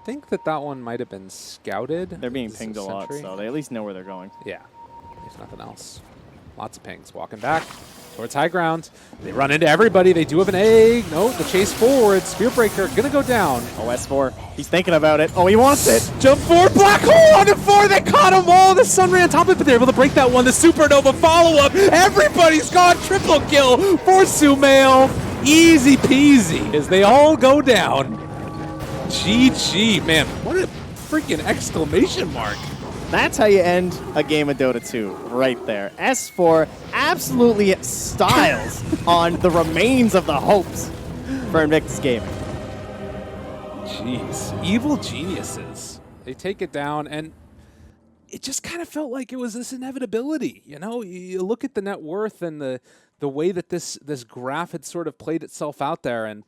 think that one might have been scouted. They're being This is pinged a lot, Sentry. so they at least know where they're going. Yeah, if nothing else. Lots of pings. Walking back towards high ground. They run into everybody. They do have an egg. No, the chase forward. Spearbreaker going to go down. Oh, S4. He's thinking about it. Oh, he wants it. Jump forward. Black hole onto 4. They caught them all. The sun ran on top of it, but they're able to break that one. The supernova follow-up. Everybody's gone. Triple kill for Sumail. Easy peasy as they all go down. GG, man. What a freaking exclamation mark. That's how you end a game of Dota 2, right there. S4 absolutely styles on the remains of the hopes for Invictus Gaming. Jeez. Evil geniuses. They take it down, and it just kind of felt like it was this inevitability. You know, you look at the net worth and the way that this graph had sort of played itself out there, and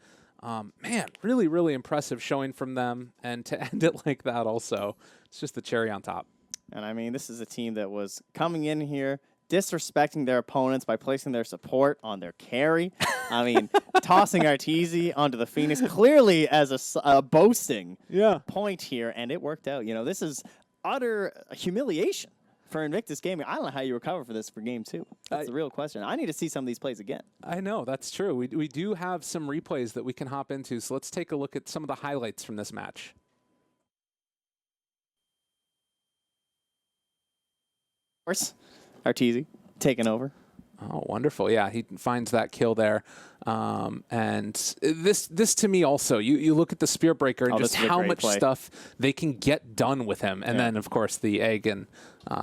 man, really, really impressive showing from them. And to end it like that also, it's just the cherry on top. And I mean, this is a team that was coming in here, disrespecting their opponents by placing their support on their carry. I mean, tossing Arteezy onto the Phoenix clearly as a boasting point here, and it worked out. You know, this is utter humiliation for Invictus Gaming. I don't know how you recover for this for game 2. That's the real question. I need to see some of these plays again. I know, that's true. We do have some replays that we can hop into, so let's take a look at some of the highlights from this match. Of course, Arteezy taking over. Oh, wonderful. Yeah, he finds that kill there. And this to me also, you look at the Spearbreaker and just how much stuff they can get done with him. And then, of course, the egg and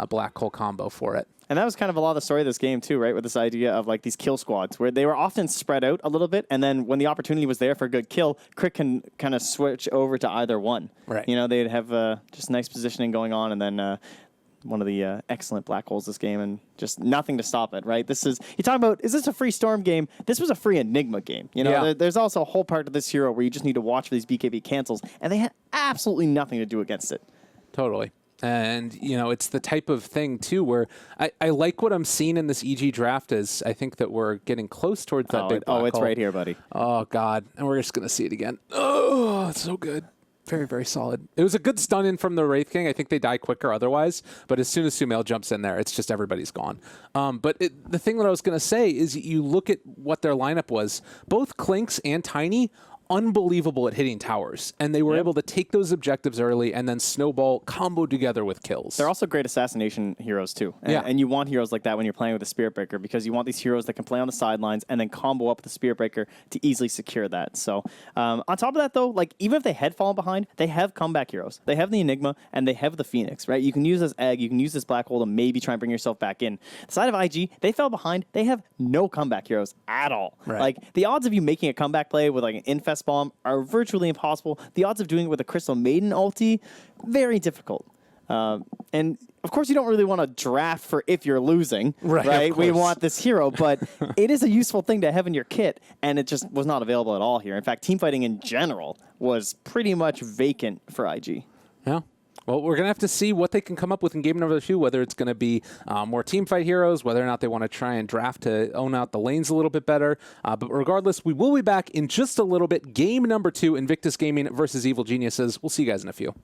black hole combo for it. And that was kind of a lot of the story of this game, too, right? With this idea of like these kill squads where they were often spread out a little bit. And then when the opportunity was there for a good kill, Crick can kind of switch over to either one. Right. You know, they'd have just nice positioning going on. And then one of the excellent black holes this game, and just nothing to stop it, right? This is, you talk about, is this a free Storm game? This was a free Enigma game. You know, there's also a whole part of this hero where you just need to watch for these BKB cancels, and they had absolutely nothing to do against it. Totally. And, you know, it's the type of thing, too, where I like what I'm seeing in this EG draft is I think that we're getting close towards that big black it's hole. right here, buddy. Oh, God. And we're just going to see it again. Oh, it's so good. Very, very solid. It was a good stun in from the Wraith King. I think they die quicker otherwise. But as soon as Sumail jumps in there, it's just everybody's gone. But the thing that I was going to say is you look at what their lineup was. Both Clinks and Tiny, unbelievable at hitting towers. And they were able to take those objectives early and then snowball combo together with kills. They're also great assassination heroes, too. And you want heroes like that when you're playing with a Spirit Breaker, because you want these heroes that can play on the sidelines and then combo up with the Spirit Breaker to easily secure that. So on top of that, though, like even if they had fallen behind, they have comeback heroes. They have the Enigma and they have the Phoenix, right? You can use this egg, you can use this black hole to maybe try and bring yourself back in. The side of IG, they fell behind. They have no comeback heroes at all. Right. Like the odds of you making a comeback play with like an Infest Bomb are virtually impossible. The odds of doing it with a Crystal Maiden ulti, very difficult. And of course, you don't really want to draft for if you're losing, right? We want this hero, but it is a useful thing to have in your kit, and it just was not available at all here. In fact, teamfighting in general was pretty much vacant for IG. Yeah. Well, we're going to have to see what they can come up with in game number 2, whether it's going to be more teamfight heroes, whether or not they want to try and draft to own out the lanes a little bit better. But regardless, we will be back in just a little bit. Game number 2, Invictus Gaming versus Evil Geniuses. We'll see you guys in a few.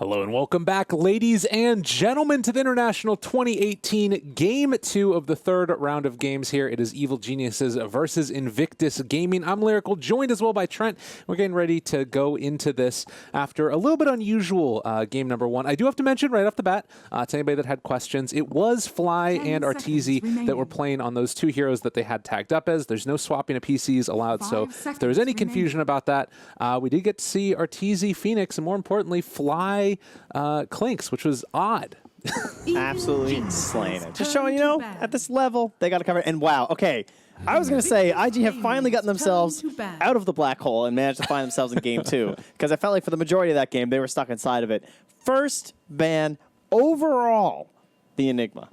Hello and welcome back, ladies and gentlemen, to the International 2018 Game 2 of the third round of games here. It is Evil Geniuses versus Invictus Gaming. I'm Lyrical, joined as well by Trent. We're getting ready to go into this after a little bit unusual game number one. I do have to mention right off the bat, to anybody that had questions, it was Fly and Arteezy that were playing on those two heroes that they had tagged up as. There's no swapping of PCs allowed, so if there was any confusion about that, we did get to see Arteezy Phoenix, and more importantly, Fly Clinks, which was odd. Absolutely slaying it. Just showing, at this level, they got to cover it. And wow, okay. I was going to say, IG have finally gotten themselves out of the black hole and managed to find themselves in game 2. Because I felt like for the majority of that game, they were stuck inside of it. First ban overall, the Enigma.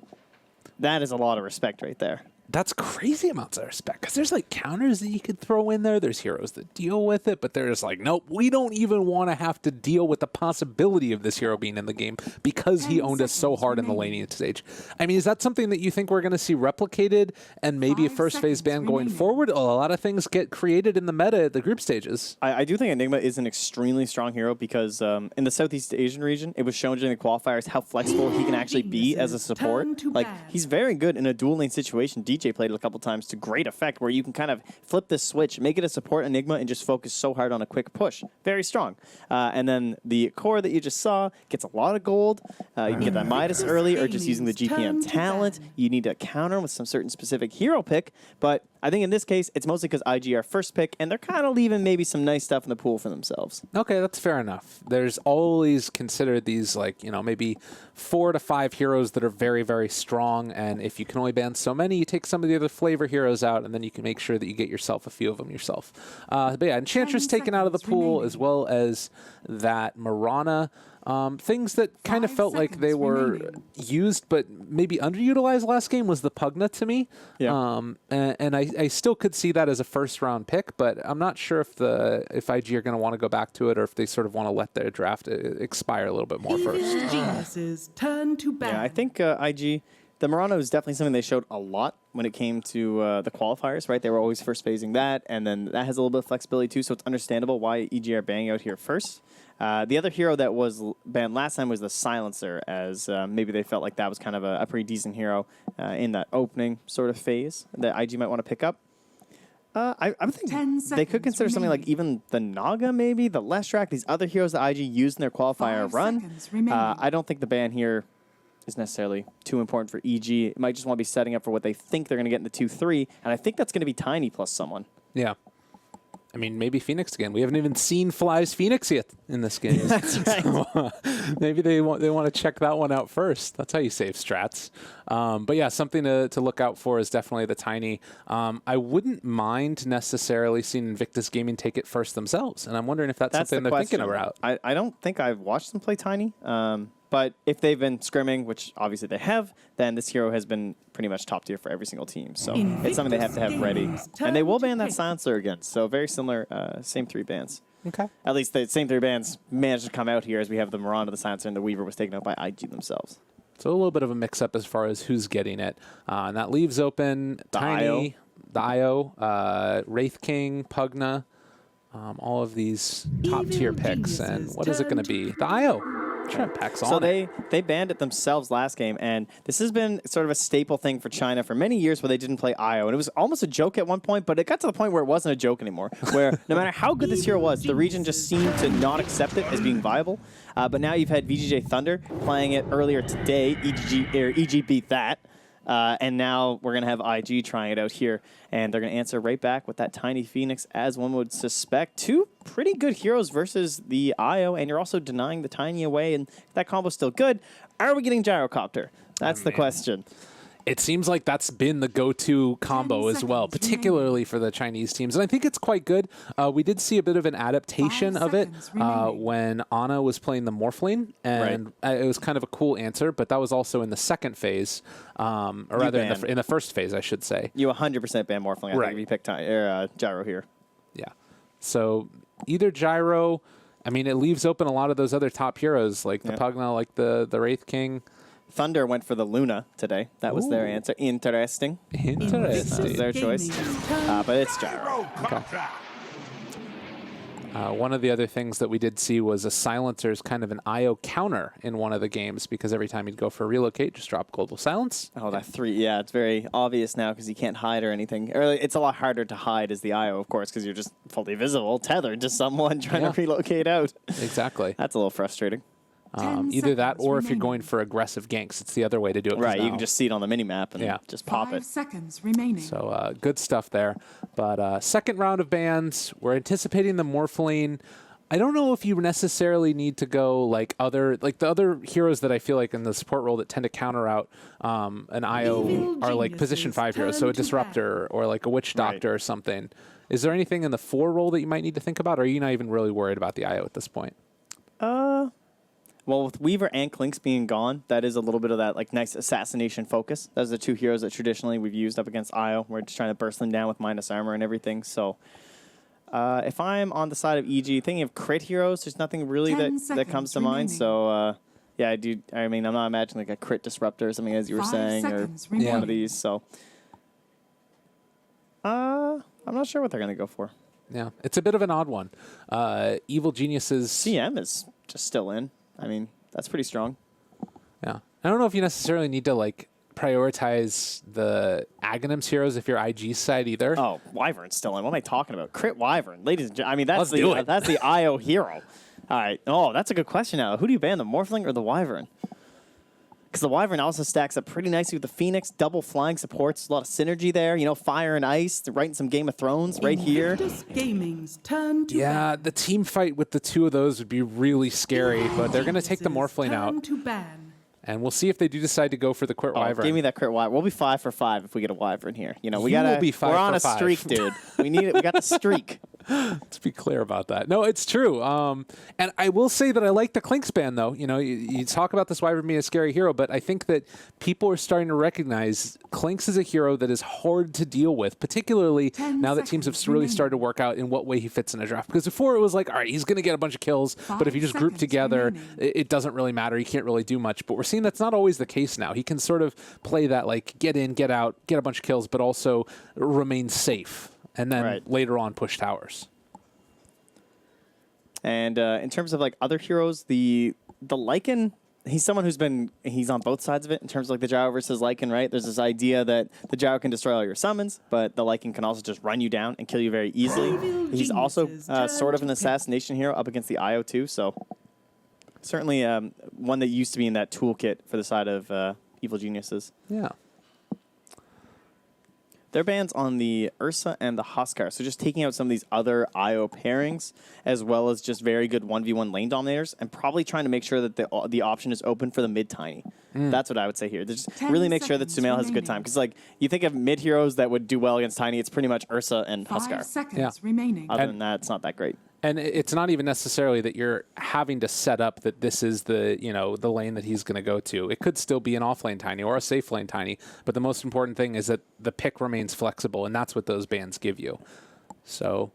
That is a lot of respect right there. That's crazy amounts of respect, because there's like counters that you could throw in there. There's heroes that deal with it, but they're just like, nope, we don't even want to have to deal with the possibility of this hero being in the game because he owned us so hard in the laning stage. I mean, is that something that you think we're going to see replicated and maybe a first phase ban going forward? A lot of things get created in the meta at the group stages. I do think Enigma is an extremely strong hero because in the Southeast Asian region, it was shown during the qualifiers how flexible he can actually be as a support. Like, he's very good in a dual lane situation. DJ played it a couple times to great effect, where you can kind of flip this switch, make it a support Enigma, and just focus so hard on a quick push. Very strong. And then the core that you just saw gets a lot of gold. You can get that Midas early, or just using the GPM talent. You need to counter with some certain specific hero pick, but I think in this case, it's mostly because IG are first pick, and they're kind of leaving maybe some nice stuff in the pool for themselves. Okay, that's fair enough. There's always considered these, like, maybe 4 to 5 heroes that are very, very strong, and if you can only ban so many, you take some of the other flavor heroes out, and then you can make sure that you get yourself a few of them yourself. But yeah, Enchantress taken out of the pool, as well as that Mirana. Things that kind of felt like they were used but maybe underutilized last game was the Pugna to me. Yeah. And I still could see that as a first-round pick, but I'm not sure if IG are going to want to go back to it, or if they sort of want to let their draft expire a little bit more first. Geniuses turn to ban. Yeah, I think IG, the Mirana is definitely something they showed a lot when it came to the qualifiers, right? They were always first phasing that, and then that has a little bit of flexibility too, so it's understandable why EG are banging out here first. The other hero that was banned last time was the Silencer, as maybe they felt like that was kind of a pretty decent hero in that opening sort of phase that IG might want to pick up. I think they could consider something like even the Naga, maybe, the Leshrac, these other heroes that IG used in their qualifier run. I don't think the ban here is necessarily too important for EG. It might just want to be setting up for what they think they're going to get in the 2-3, and I think that's going to be Tiny plus someone. Yeah. I mean, maybe Phoenix again. We haven't even seen Fly's Phoenix yet in this game. That's right. So, maybe they want to check that one out first. That's how you save strats. But yeah, something to look out for is definitely the Tiny. I wouldn't mind necessarily seeing Invictus Gaming take it first themselves, and I'm wondering if that's something they're thinking about. I don't think I've watched them play Tiny, but if they've been scrimming, which obviously they have, then this hero has been pretty much top tier for every single team. So it's something they have to have ready. And they will ban that Silencer again. So very similar, same 3 bans. Okay. At least the same 3 bands managed to come out here, as we have the Miranda, the Silencer, and the Weaver was taken out by IG themselves. So a little bit of a mix-up as far as who's getting it. And that leaves open Tiny, the IO, Wraith King, Pugna, all of these top-tier picks. And what is it going to be? The IO. So they banned it themselves last game, and this has been sort of a staple thing for China for many years, where they didn't play IO, and it was almost a joke at one point, but it got to the point where it wasn't a joke anymore, where no matter how good this hero was, the region just seemed to not accept it as being viable. But now you've had VGJ Thunder playing it earlier today. EG beat that. And now we're going to have IG trying it out here, and they're going to answer right back with that Tiny Phoenix, as one would suspect. 2 pretty good heroes versus the IO, and you're also denying the Tiny away, and that combo's still good. Are we getting Gyrocopter? That's the question. It seems like that's been the go-to combo as well, particularly for the Chinese teams. And I think it's quite good. We did see a bit of an adaptation of it when Ana was playing the Morphling, and it was kind of a cool answer, but that was also in the second phase, or rather in the first phase, I should say. You 100% ban Morphling. I think if you pick Gyro here. Yeah. So either Gyro, I mean, it leaves open a lot of those other top heroes, like the Pugna, like the Wraith King. Thunder went for the Luna today. That was their answer. Interesting. Interesting. That was their choice. But it's Gyro. Okay. One of the other things that we did see was a silencer's kind of an IO counter in one of the games, because every time you'd go for a relocate, just drop global silence. Oh, that 3. Yeah, it's very obvious now because you can't hide or anything. Or it's a lot harder to hide as the IO, of course, because you're just fully visible, tethered to someone trying to relocate out. Exactly. That's a little frustrating. Either that, or if you're going for aggressive ganks, it's the other way to do it. Right, you can just see it on the mini-map and just pop it. 5 seconds remaining. So good stuff there. But second round of bans, we're anticipating the Morpholine. I don't know if you necessarily need to go like the other heroes that I feel like in the support role that tend to counter out an IO are like position 5 heroes, so a Disruptor or like a Witch Doctor or something. Is there anything in the 4 role that you might need to think about, or are you not even really worried about the IO at this point? Well, with Weaver and Clinks being gone, that is a little bit of that like nice assassination focus. Those are the 2 heroes that traditionally we've used up against IO. We're just trying to burst them down with minus armor and everything. So if I'm on the side of EG, thinking of crit heroes, there's nothing really that comes to mind. So yeah, I mean, I'm not imagining like a crit disruptor or something, as you were saying, or one of these. So I'm not sure what they're going to go for. Yeah, it's a bit of an odd one. Evil Geniuses. CM is just still in. I mean, that's pretty strong. Yeah. I don't know if you necessarily need to, like, prioritize the Aghanims heroes if you're IG side either. Oh, Wyvern's still in. What am I talking about? Crit Wyvern. Ladies and gentlemen, I mean, that's the IO hero. All right. Oh, that's a good question now. Who do you ban, the Morphling or the Wyvern? Because the Wyvern also stacks up pretty nicely with the Phoenix, double flying supports, a lot of synergy there. You know, fire and ice, writing some Game of Thrones right here. Gaming's turn to ban. The team fight with the 2 of those would be really scary, but they're going to take the Morphling out. To ban. And we'll see if they do decide to go for the Crit Wyvern. Give me that Crit Wyvern. We'll be 5 for 5 if we get a Wyvern here. You know, we're on a streak, dude. We need it. We got the streak. Let's be clear about that. No, it's true. And I will say that I like the Clinks ban, though. You know, you talk about this Wyvern being a scary hero, but I think that people are starting to recognize Clinks is a hero that is hard to deal with, particularly now that teams have really started to work out in what way he fits in a draft. Because before it was like, all right, he's going to get a bunch of kills, but if you just group together, it doesn't really matter. He can't really do much. But we're seeing that's not always the case now. He can sort of play that, like, get in, get out, get a bunch of kills, but also remain safe. And then later on push towers. And in terms of like other heroes, the Lycan, he's someone he's on both sides of it in terms of like the Gyro versus Lycan, right? There's this idea that the Gyro can destroy all your summons, but the Lycan can also just run you down and kill you very easily. He's also sort of an assassination hero up against the IO too, so certainly one that used to be in that toolkit for the side of Evil Geniuses. Yeah. Their bans on the Ursa and the Huskar, so just taking out some of these other IO pairings, as well as just very good 1v1 lane dominators, and probably trying to make sure that the option is open for the mid-tiny. That's what I would say here. Just really make sure that Sumail has a good time. Because like you think of mid-heroes that would do well against Tiny, it's pretty much Ursa and Huskar. 5 seconds remaining. Other than that, it's not that great. And it's not even necessarily that you're having to set up that this is the lane that he's going to go to. It could still be an off lane Tiny or a safe lane Tiny. But the most important thing is that the pick remains flexible, and that's what those bans give you. So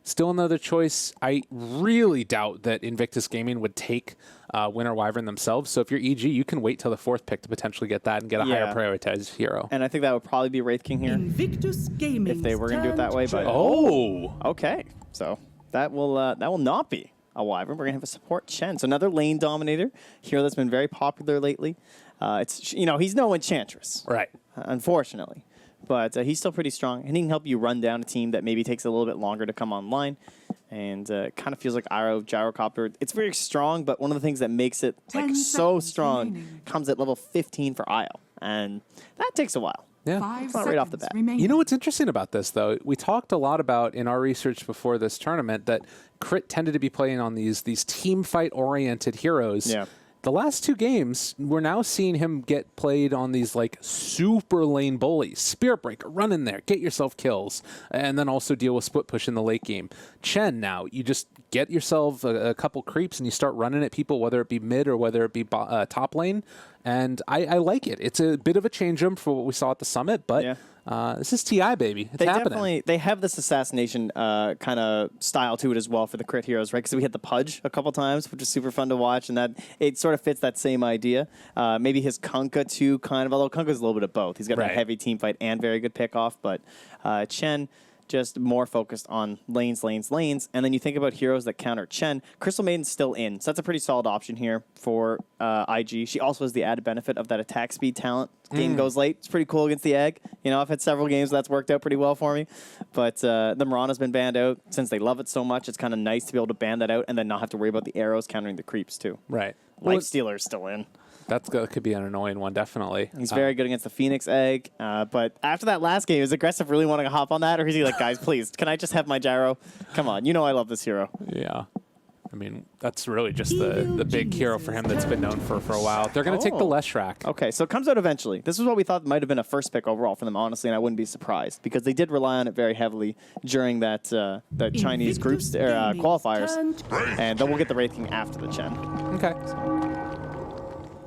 still another choice. I really doubt that Invictus Gaming would take Winter Wyvern themselves. So if you're EG, you can wait till the 4th pick to potentially get that and get a higher prioritized hero. And I think that would probably be Wraith King here. Invictus Gaming if they were going to do it that way. But okay. So that will not be a Wyvern. We're going to have a support Chen. So another lane dominator, hero that's been very popular lately. He's no Enchantress. Right. Unfortunately. But he's still pretty strong, and he can help you run down a team that maybe takes a little bit longer to come online. And it kind of feels like Gyrocopter. It's very strong, but one of the things that makes it like so strong comes at level 15 for IO. And that takes a while. Yeah, it's not right off the bat. You know what's interesting about this, though? We talked a lot about in our research before this tournament that Crit tended to be playing on these team fight-oriented heroes. Yeah. The last 2 games, we're now seeing him get played on these like super lane bullies. Spirit Breaker, run in there, get yourself kills, and then also deal with split push in the late game. Chen now, you just get yourself a couple creeps and you start running at people, whether it be mid or whether it be top lane. And I like it. It's a bit of a change up for what we saw at the summit, but this is TI, baby. It's happening. They have this assassination kind of style to it as well for the crit heroes, right? Because we hit the Pudge a couple times, which is super fun to watch, and that it sort of fits that same idea. Maybe his Kunkka too, kind of, although Kunkka's a little bit of both. He's got a heavy team fight and very good pickoff, but Chen just more focused on lanes, lanes. And then you think about heroes that counter Chen. Crystal Maiden's still in, so that's a pretty solid option here for IG. She also has the added benefit of that attack speed talent. Game goes late. It's pretty cool against the Egg. You know, I've had several games that's worked out pretty well for me. But the Mirana's been banned out. Since they love it so much, it's kind of nice to be able to ban that out and then not have to worry about the arrows countering the creeps, too. Right. Life Stealer's still in. That could be an annoying one, definitely. He's very good against the Phoenix Egg. But after that last game, is Aggressive really wanting to hop on that? Or is he like, guys, please, can I just have my gyro? Come on, you know I love this hero. Yeah. I mean, that's really just the big hero for him that's been known for a while. They're going to take the Leshrac. Okay, so it comes out eventually. This is what we thought might have been a first pick overall for them, honestly, and I wouldn't be surprised because they did rely on it very heavily during that Chinese groups qualifiers. And then we'll get the Wraith King after the Chen. Okay.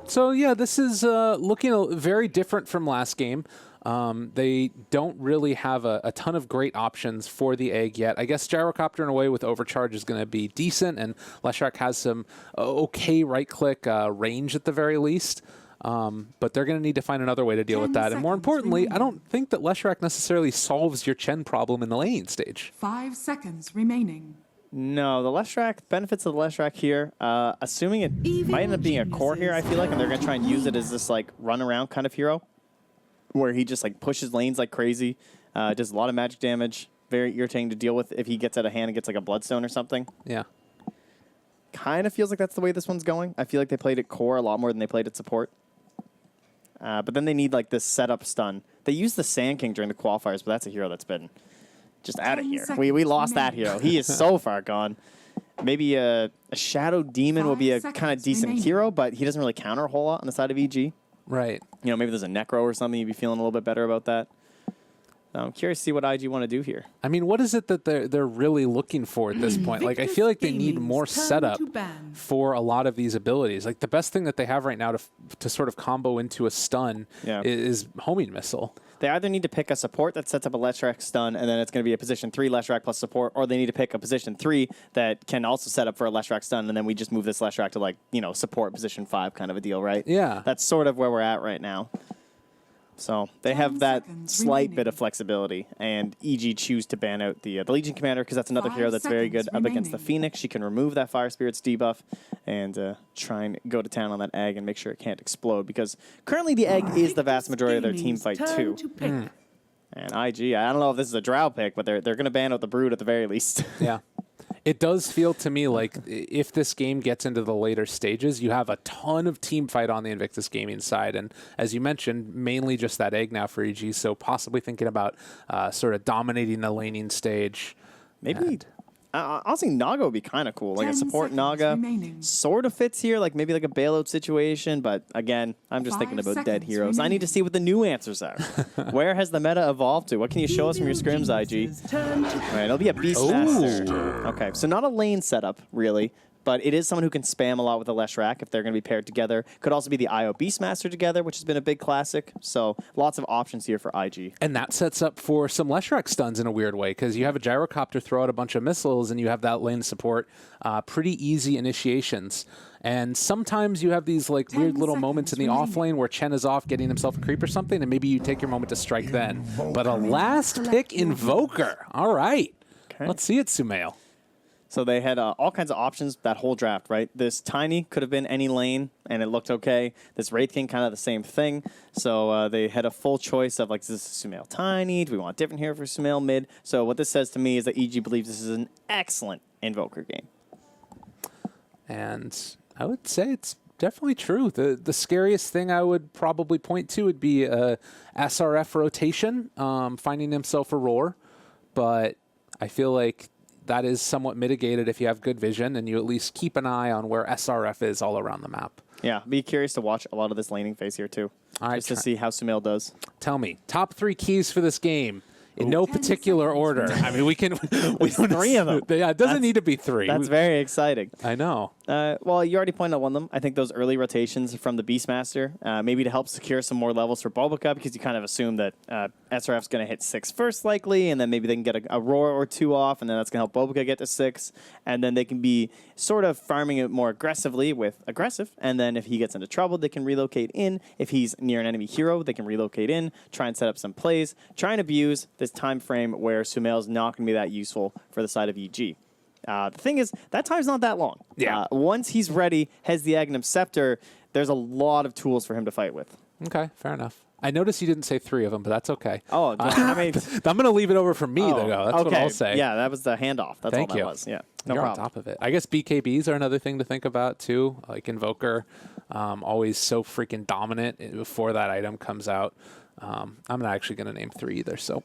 So, yeah, this is looking very different from last game. They don't really have a ton of great options for the Egg yet. I guess Gyrocopter in a way with Overcharge is going to be decent, and Leshrac has some okay right-click range at the very least. But they're going to need to find another way to deal with that. And more importantly, I don't think that Leshrac necessarily solves your Chen problem in the laning stage. 5 seconds remaining. No, the Leshrac, benefits of the Leshrac here, assuming it might end up being a core here, I feel like, and they're going to try and use it as this, like, run-around kind of hero, where he just, like, pushes lanes like crazy, does a lot of magic damage, very irritating to deal with if he gets out of hand and gets, like, a Bloodstone or something. Yeah. Kind of feels like that's the way this one's going. I feel like they played it core a lot more than they played it support. But then they need, like, this setup stun. They used the Sand King during the qualifiers, but that's a hero that's been just out of here. We lost that hero. He is so far gone. Maybe a Shadow Demon will be a kind of decent hero, but he doesn't really counter a whole lot on the side of EG. Right. You know, maybe there's a Necro or something. You'd be feeling a little bit better about that. I'm curious to see what IG want to do here. I mean, what is it that they're really looking for at this point? Like, I feel like they need more setup for a lot of these abilities. Like, the best thing that they have right now to sort of combo into a stun is Homing Missile. They either need to pick a support that sets up a Leshrac stun, and then it's going to be a position 3 Leshrac plus support, or they need to pick a position 3 that can also set up for a Leshrac stun, and then we just move this Leshrac to, like, you know, support position 5 kind of a deal, right? Yeah. That's sort of where we're at right now. So they have that slight bit of flexibility, and EG choose to ban out the Legion Commander because that's another hero that's very good up against the Phoenix. She can remove that Fire Spirit's debuff and try and go to town on that Egg and make sure it can't explode, because currently the Egg is the vast majority of their team fight too. And IG, I don't know if this is a Drow pick, but they're going to ban out the Brood at the very least. Yeah. It does feel to me like if this game gets into the later stages, you have a ton of team fight on the Invictus Gaming side. And as you mentioned, mainly just that Egg now for EG. So possibly thinking about sort of dominating the laning stage. Maybe. Honestly, Naga would be kind of cool. Like a support Naga sort of fits here, like maybe like a bailout situation. But again, I'm just thinking about dead heroes. I need to see what the new answers are. Where has the meta evolved to? What can you show us from your scrims, IG? All right, it'll be a Beastmaster. Okay, so not a lane setup, really. But it is someone who can spam a lot with the Leshrac if they're going to be paired together. Could also be the IO Beastmaster together, which has been a big classic. So lots of options here for IG. And that sets up for some Leshrac stuns in a weird way, because you have a Gyrocopter throw out a bunch of missiles, and you have that lane support. Pretty easy initiations. And sometimes you have these like weird little moments in the off lane where Chen is off getting himself a creep or something, and maybe you take your moment to strike then. But a last pick Invoker. All right. Okay. Let's see it, Sumail. So they had all kinds of options that whole draft, right? This Tiny could have been any lane, and it looked okay. This Wraith King, kind of the same thing. So they had a full choice of, like, is this Sumail Tiny? Do we want a different hero for Sumail mid? So what this says to me is that EG believes this is an excellent Invoker game. And I would say it's definitely true. The scariest thing I would probably point to would be a SRF rotation, finding himself a Roar. But I feel like that is somewhat mitigated if you have good vision and you at least keep an eye on where SRF is all around the map. Yeah, be curious to watch a lot of this laning phase here too, just to see how Sumail does. Tell me, top 3 keys for this game. In no particular order. I mean, we don't 3 of them. Yeah, it doesn't need to be 3. That's very exciting. I know. Well, you already pointed out one of them. I think those early rotations from the Beastmaster, maybe to help secure some more levels for Bulbica, because you kind of assume that SRF's going to hit 6 first likely, and then maybe they can get a Roar or 2 off, and then that's going to help Bulbica get to 6, and then they can be sort of farming it more aggressively with Aggressive, and then if he gets into trouble, they can relocate in. If he's near an enemy hero, they can relocate in, try and set up some plays, try and abuse this this time frame where Sumail's not going to be that useful for the side of EG. The thing is, that time's not that long. Yeah. Once he's ready, has the Aghanim Scepter, there's a lot of tools for him to fight with. Okay, fair enough. I noticed you didn't say 3 of them, but that's okay. Oh, I mean, I'm going to leave it over for me to go. That's what I'll say. Yeah, that was the handoff. That's Thank all that you. was. Yeah, no You're problem. on top of it. I guess BKBs are another thing to think about too. Like Invoker, always so freaking dominant before that item comes out. I'm not actually going to name 3 either, so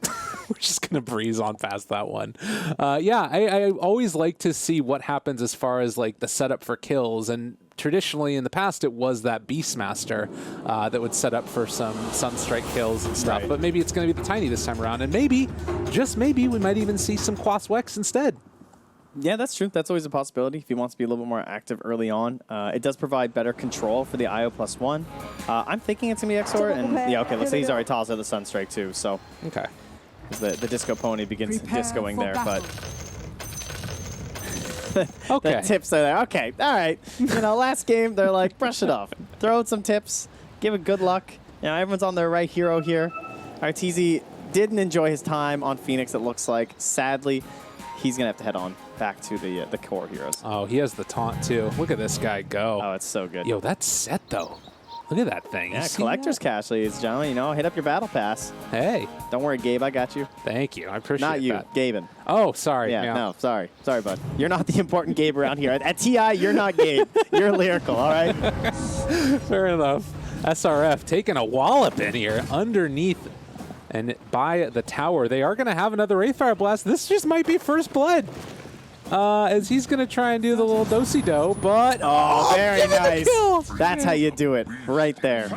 we're just going to breeze on past that one. Yeah, I always like to see what happens as far as like the setup for kills, and traditionally in the past it was that Beastmaster that would set up for some Sunstrike kills and stuff, but maybe it's going to be the Tiny this time around, and maybe, just maybe, we might even see some Quaswex instead. Yeah, that's true. That's always a possibility if he wants to be a little bit more active early on. It does provide better control for the IO +1. I'm thinking it's going to be XOR, and yeah, okay, looks like he's already tossed out the Sunstrike too, so. Okay. The Disco Pony begins discoing there, battle. but Okay. the tips are there. Okay, all right. Last game, they're like, brush it off. Throw out some tips. Give it good luck. Everyone's on their right hero here. Arteezy didn't enjoy his time on Phoenix, it looks like. Sadly, he's going to have to head on back to the core heroes. Oh, he has the taunt too. Look at this guy go. Oh, it's so good. Yo, that's set though. Look at that thing. Yeah, collector's cash, ladies and gentlemen. Hit up your battle pass. Hey. Don't worry, Gabe, I got you. Thank you. I appreciate that. Not you, Gaben. Oh, sorry. Yeah, no, sorry. Sorry, bud. You're not the important Gabe around here. At TI, you're not Gabe. You're lyrical, all right? Fair enough. SRF taking a wallop in here underneath and by the tower. They are going to have another Wraithfire Blast. This just might be first blood. As he's going to try and do the little do-si-do, but... Oh, very nice. Kill. That's how you do it, right there.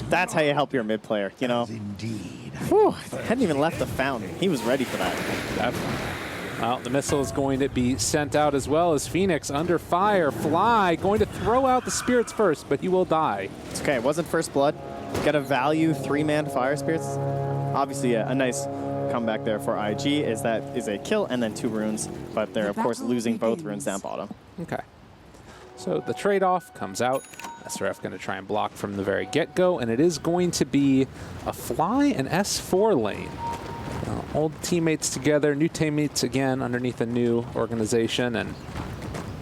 That's how you help your mid player, Indeed. Whew, hadn't even left the fountain. He was ready for that. Definitely. Well, the missile is going to be sent out as well as Phoenix under fire. Fly going to throw out the spirits first, but he will die. It's okay. It wasn't first blood. Got a value 3-man fire spirits. Obviously, a nice comeback there for IG is a kill and then 2 runes, but they're of course losing both runes down bottom. Okay. So the trade-off comes out. SRF going to try and block from the very get-go, and it is going to be a Fly and S4 lane. Old teammates together, new teammates again underneath a new organization, and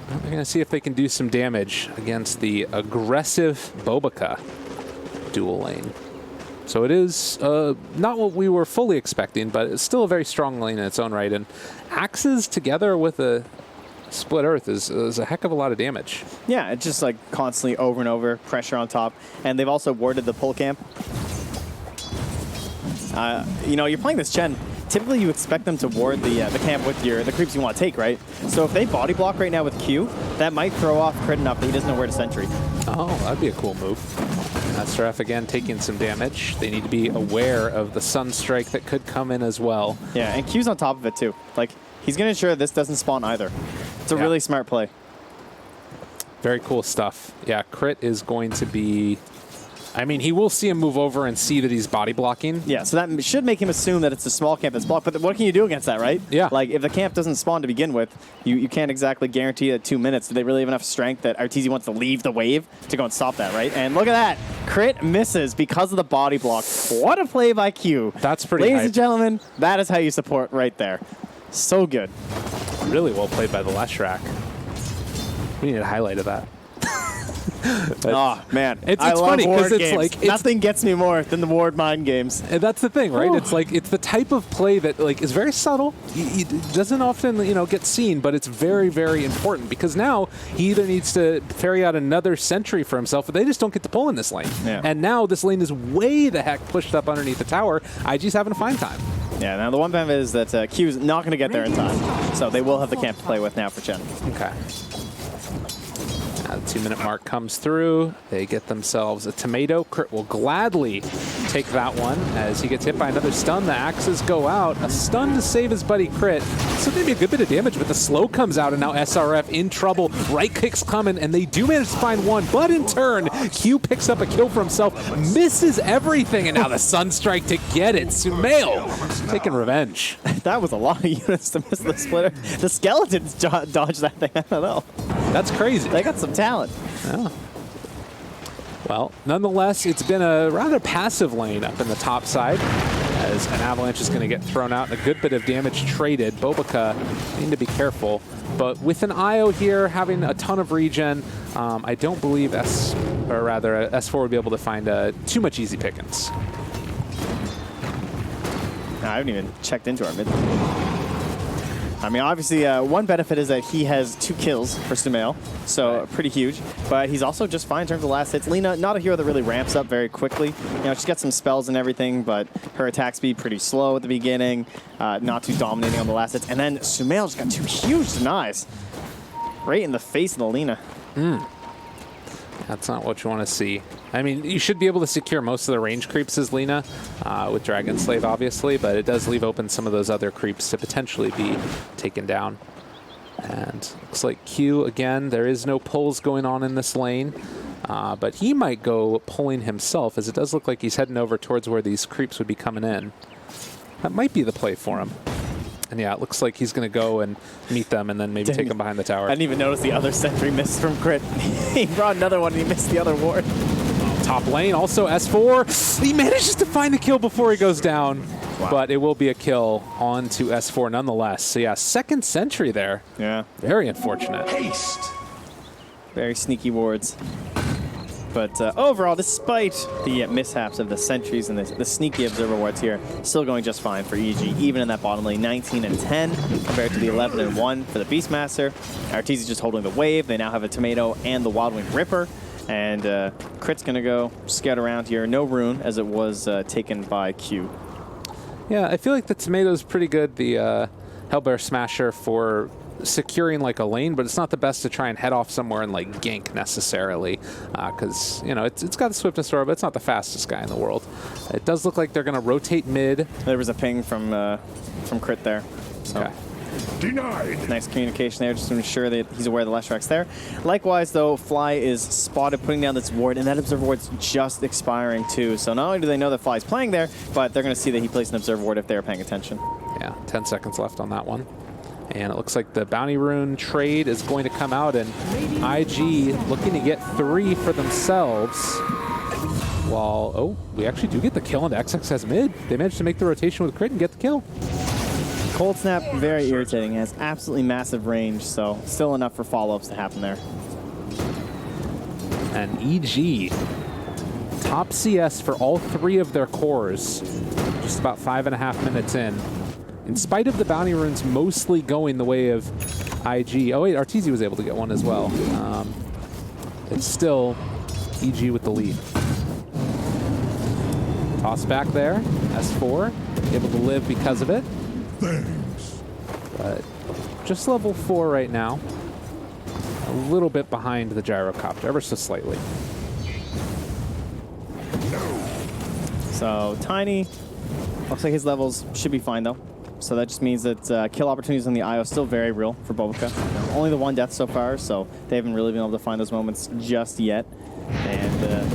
they're going to see if they can do some damage against the aggressive Bobica dual lane. So it is not what we were fully expecting, but it's still a very strong lane in its own right. And axes together with a split earth is a heck of a lot of damage. Yeah, it's just like constantly over and over, pressure on top. And they've also warded the pull camp. You're playing this Chen. Typically, you expect them to ward the camp with the creeps you want to take, right? So if they body block right now with Q, that might throw off crit enough that he doesn't know where to sentry. Oh, that'd be a cool move. SRF again taking some damage. They need to be aware of the Sunstrike that could come in as well. Yeah, and Q's on top of it too. Like, he's going to ensure this doesn't spawn either. It's a really smart play. Very cool stuff. Yeah, crit is going to be... I mean, he will see him move over and see that he's body blocking. Yeah, so that should make him assume that it's a small camp that's blocked. But what can you do against that, right? Yeah. Like, if the camp doesn't spawn to begin with, you can't exactly guarantee that 2 minutes. Do they really have enough strength that Arteezy wants to leave the wave to go and stop that, right? And look at that. Crit misses because of the body block. What a play by Q. That's pretty Ladies hype. and gentlemen, that is how you support right there. So good. Really well played by the Leshrac. We need a highlight of that. Oh, man. It's I love funny because ward it's games. like... Nothing gets me more than the ward mind games. And that's the thing, right? It's like, it's the type of play that like is very subtle. He doesn't often, get seen, but it's very, very important because now he either needs to ferry out another sentry for himself, but they just don't get to pull in this lane. Yeah. And now this lane is way the heck pushed up underneath the tower. IG's having a fine time. Yeah, now the one benefit is that Q's not going to get there in time, so they will have the camp to play with now for Chen. Okay. The 2-minute mark comes through. They get themselves a tomato. Crit will gladly take that one as he gets hit by another stun. The axes go out. A stun to save his buddy Crit. So maybe a good bit of damage, but the slow comes out, and now SRF in trouble. Right kick's coming, and they do manage to find one, but in turn, Q picks up a kill for himself, misses everything, and now the Sunstrike to get it. Sumail taking revenge. That was a lot of units to miss the splitter. The skeletons dodged that thing. I don't know. That's crazy. They got some talent. Yeah. Well, nonetheless, it's been a rather passive lane up in the top side. as an avalanche is going to get thrown out and a good bit of damage traded. Bobica need to be careful. But with an IO here, having a ton of regen, I don't believe S4 would be able to find too much easy pickings. I haven't even checked into our mid. I mean, obviously, one benefit is that he has 2 kills for Sumail, so pretty huge. But he's also just fine in terms of last hits. Lina, not a hero that really ramps up very quickly. You know, she's got some spells and everything, but her attack speed pretty slow at the beginning, not too dominating on the last hits. And then Sumail just got 2 huge denies right in the face of the Lina. That's not what you want to see. I mean, you should be able to secure most of the range creeps as Lina, with Dragon Slave, obviously, but it does leave open some of those other creeps to potentially be taken down. And looks like Q, again, there is no pulls going on in this lane, but he might go pulling himself, as it does look like he's heading over towards where these creeps would be coming in. That might be the play for him. And yeah, it looks like he's going to go and meet them and then maybe take them behind the tower. I didn't even notice the other sentry missed from crit. He brought another one and he missed the other ward. Top lane, also S4. He manages to find the kill before he goes down. Wow. But it will be a kill on to S4 nonetheless. So yeah, second sentry there. Yeah. Very unfortunate. Haste. Very sneaky wards. But overall, despite the mishaps of the sentries and the sneaky observer wards here, still going just fine for EG, even in that bottom lane, 19 and 10 compared to the 11 and 1 for the Beastmaster. Arteezy just holding the wave. They now have a Tomato and the Wildwing Ripper. And Crit's going to go scout around here. No rune, as it was taken by Q. Yeah, I feel like the Tomato's pretty good, the Hellbear Smasher, for securing like a lane, but it's not the best to try and head off somewhere and like gank necessarily, because you know it's got the swiftness aura, but it's not the fastest guy in the world. It does look like they're going to rotate mid. There was a ping from Crit there. So. Okay. Denied. Nice communication there, just to ensure that he's aware of the Leshracs there. Likewise, though, Fly is spotted putting down this ward, and that observer ward's just expiring too. So not only do they know that Fly's playing there, but they're going to see that he placed an observer ward if they're paying attention. Yeah, 10 seconds left on that one. And it looks like the Bounty Rune trade is going to come out, and IG looking to get 3 for themselves. While, oh, we actually do get the kill into XXS mid. They managed to make the rotation with Crit and get the kill. Cold Snap, very irritating. Has absolutely massive range, so still enough for follow-ups to happen there. And EG, top CS for all 3 of their cores, just about 5.5 minutes in. In spite of the Bounty Runes mostly going the way of IG. Oh wait, Arteezy was able to get one as well. It's still EG with the lead. Toss back there, S4, able to live because of it. Thanks. But just level 4 right now. A little bit behind the gyrocopter, ever so slightly. So Tiny, looks like his levels should be fine though. So that just means that kill opportunities on the IO still very real for Bobica. Only the 1 death so far, so they haven't really been able to find those moments just yet. And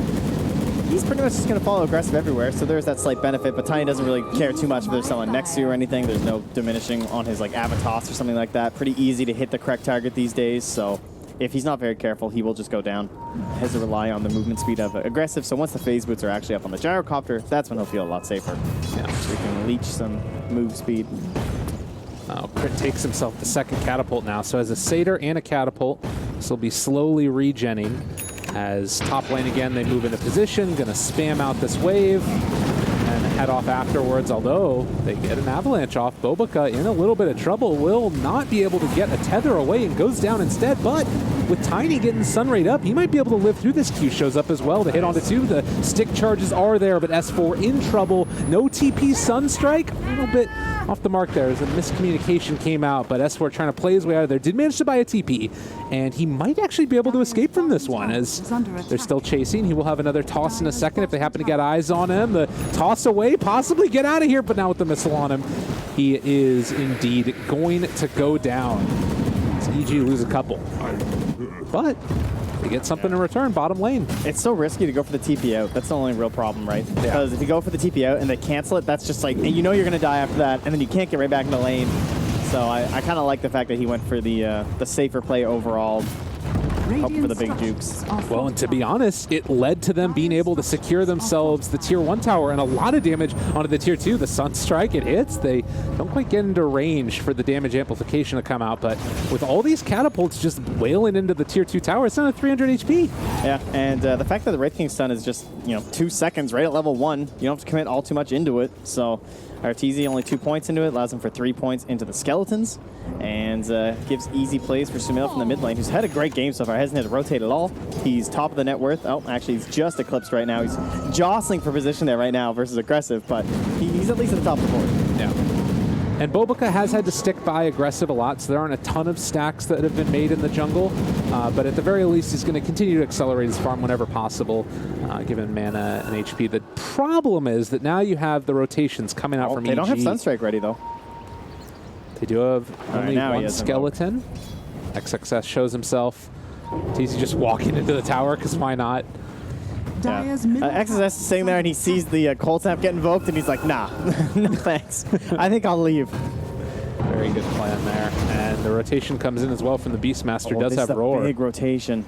he's pretty much just going to follow aggressive everywhere, so there's that slight benefit, but Tiny doesn't really care too much if there's someone next to you or anything. There's no diminishing on his like Avatos or something like that. Pretty easy to hit the correct target these days, so if he's not very careful, he will just go down. Has to rely on the movement speed of aggressive, so once the phase boots are actually up on the gyrocopter, that's when he'll feel a lot safer. Yeah. So he can leech some move speed. Crit takes himself the second catapult now, so as a Satyr and a catapult, this will be slowly regenning. As top lane again, they move into position, gonna spam out this wave and head off afterwards, although they get an avalanche off. Bobica in a little bit of trouble, will not be able to get a tether away and goes down instead, but with Tiny getting Sunrayed up, he might be able to live through this. Q shows up as well to hit onto 2. The stick charges are there, but S4 in trouble. No TP Sunstrike, a little bit off the mark there as a miscommunication came out, but S4 trying to play his way out of there. Did manage to buy a TP, and he might actually be able to escape from this one as they're still chasing. He will have another toss in a second if they happen to get eyes on him. The toss away, possibly get out of here, but now with the missile on him, he is indeed going to go down. As EG lose a couple. But they get something in return, bottom lane. It's so risky to go for the TP out. That's the only real problem, right? Yeah. Because if you go for the TP out and they cancel it, that's just like, and you know you're going to die after that, and then you can't get right back in the lane. So I kind of like the fact that he went for the safer play overall. hoping for the big jukes. Well, and to be honest, it led to them being able to secure themselves the Tier 1 tower and a lot of damage onto the Tier 2. The Sunstrike, it hits. They don't quite get into range for the damage amplification to come out, but with all these catapults just wailing into the Tier 2 tower, it's not at 300 HP. Yeah, and the fact that the Wraith King stun is just, 2 seconds right at level 1, you don't have to commit all too much into it. So Arteezy only 2 points into it, allows him for 3 points into the skeletons, and gives easy plays for Sumail from the mid lane, who's had a great game so far. Hasn't had to rotate at all. He's top of the net worth. Oh, actually, he's just eclipsed right now. He's jostling for position there right now versus aggressive, but he's at least at the top of the board. Yeah. And Bobica has had to stick by aggressive a lot, so there aren't a ton of stacks that have been made in the jungle. But at the very least, he's going to continue to accelerate his farm whenever possible, given mana and HP. The problem is that now you have the rotations coming out from EG. They don't have Sunstrike ready, though. They do have only now one skeleton. XXS shows himself. Teasy just walking into the tower, because why not? Yeah. XSS is sitting there and he sees the cold snap get invoked and he's like, nah, no thanks. I think I'll leave. Very good plan there. And the rotation comes in as well from the Beastmaster. Does have Roar. Big rotation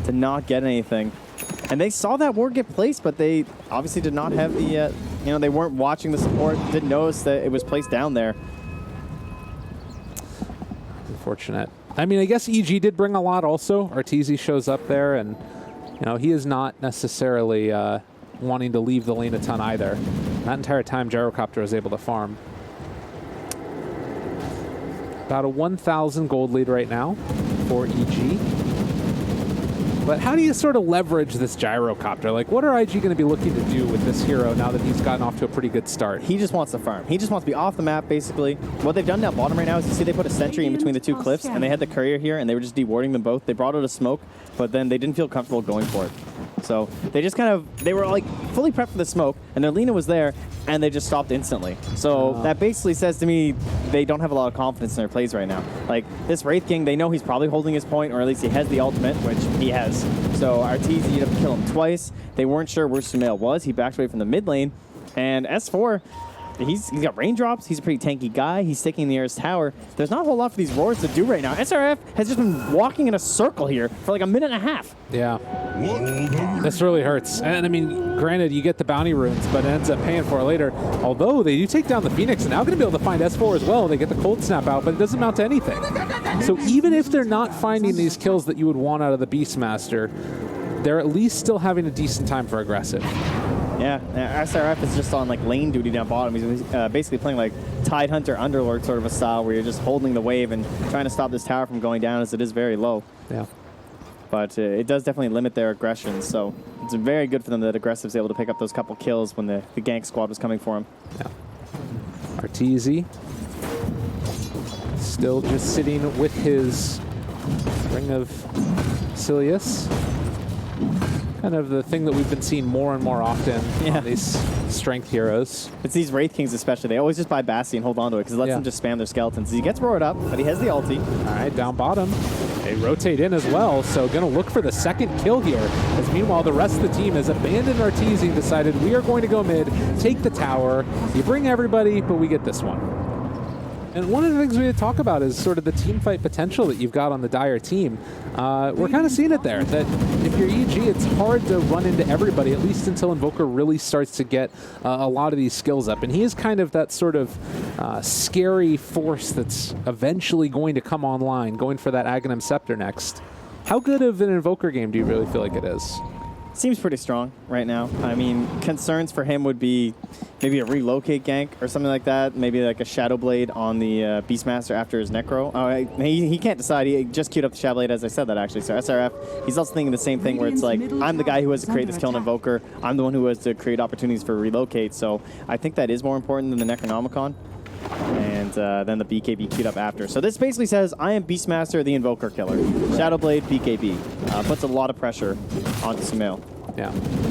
to not get anything. And they saw that ward get placed, but they obviously did not have the, they weren't watching the support, didn't notice that it was placed down there. Unfortunate. I mean, I guess EG did bring a lot also. Arteezy shows up there, and he is not necessarily wanting to leave the lane a ton either. That entire time, Gyrocopter was able to farm. About a 1,000 gold lead right now for EG. But how do you sort of leverage this Gyrocopter? Like, what are IG going to be looking to do with this hero now that he's gotten off to a pretty good start? He just wants to farm. He just wants to be off the map, basically. What they've done down bottom right now is you see they put a sentry in between the 2 cliffs, and they had the courier here, and they were just dewarding them both. They brought out a smoke, but then they didn't feel comfortable going for it. So they just they were like fully prepped for the smoke, and their Lina was there, and they just stopped instantly. So that basically says to me they don't have a lot of confidence in their plays right now. Like, this Wraith King, they know he's probably holding his point, or at least he has the ultimate, which he has. So Arteezy, you'd have to kill him twice. They weren't sure where Sumail was. He backed away from the mid lane. And S4, he's got raindrops. He's a pretty tanky guy. He's sticking in the nearest tower. There's not a whole lot for these roars to do right now. SRF has just been walking in a circle here for like a minute and a half. Yeah. This really hurts. And I mean, granted, you get the bounty runes, but it ends up paying for it later. Although they do take down the Phoenix, and now going to be able to find S4 as well. They get the cold snap out, but it doesn't amount to anything. So even if they're not finding these kills that you would want out of the Beastmaster, they're at least still having a decent time for aggressive. Yeah, SRF is just on like lane duty down bottom. He's basically playing like Tidehunter Underlord sort of a style where you're just holding the wave and trying to stop this tower from going down as it is very low. Yeah. But it does definitely limit their aggression, so it's very good for them that Aggressive's able to pick up those couple kills when the gank squad was coming for him. Yeah. Arteezy still just sitting with his Ring of Silius. Kind of the thing that we've been seeing more and more often on these strength heroes. It's these Wraith Kings especially. They always just buy Bastion and hold on to it because it lets them just spam their skeletons. He gets roared up, but he has the ulti. All right, down bottom. They rotate in as well, so going to look for the second kill here. As meanwhile, the rest of the team has abandoned Arteezy and decided we are going to go mid, take the tower. You bring everybody, but we get this one. And one of the things we did talk about is sort of the team fight potential that you've got on the Dire team. We're kind of seeing it there, that if you're EG, it's hard to run into everybody, at least until Invoker really starts to get a lot of these skills up. And he is kind of that sort of scary force that's eventually going to come online, going for that Aghanim Scepter next. How good of an Invoker game do you really feel like it is? Seems pretty strong right now. I mean, concerns for him would be maybe a relocate gank or something like that. Maybe like a Shadow Blade on the Beastmaster after his Necro. Oh, he can't decide. He just queued up the Shadow Blade as I said that actually. So SRF, he's also thinking the same thing where it's like, I'm the guy who has to create this kill and Invoker. I'm the one who has to create opportunities for relocate. So I think that is more important than the Necronomicon. And then the BKB queued up after. So this basically says, I am Beastmaster, the Invoker Killer. Shadowblade, BKB. Puts a lot of pressure onto Sumail. Yeah,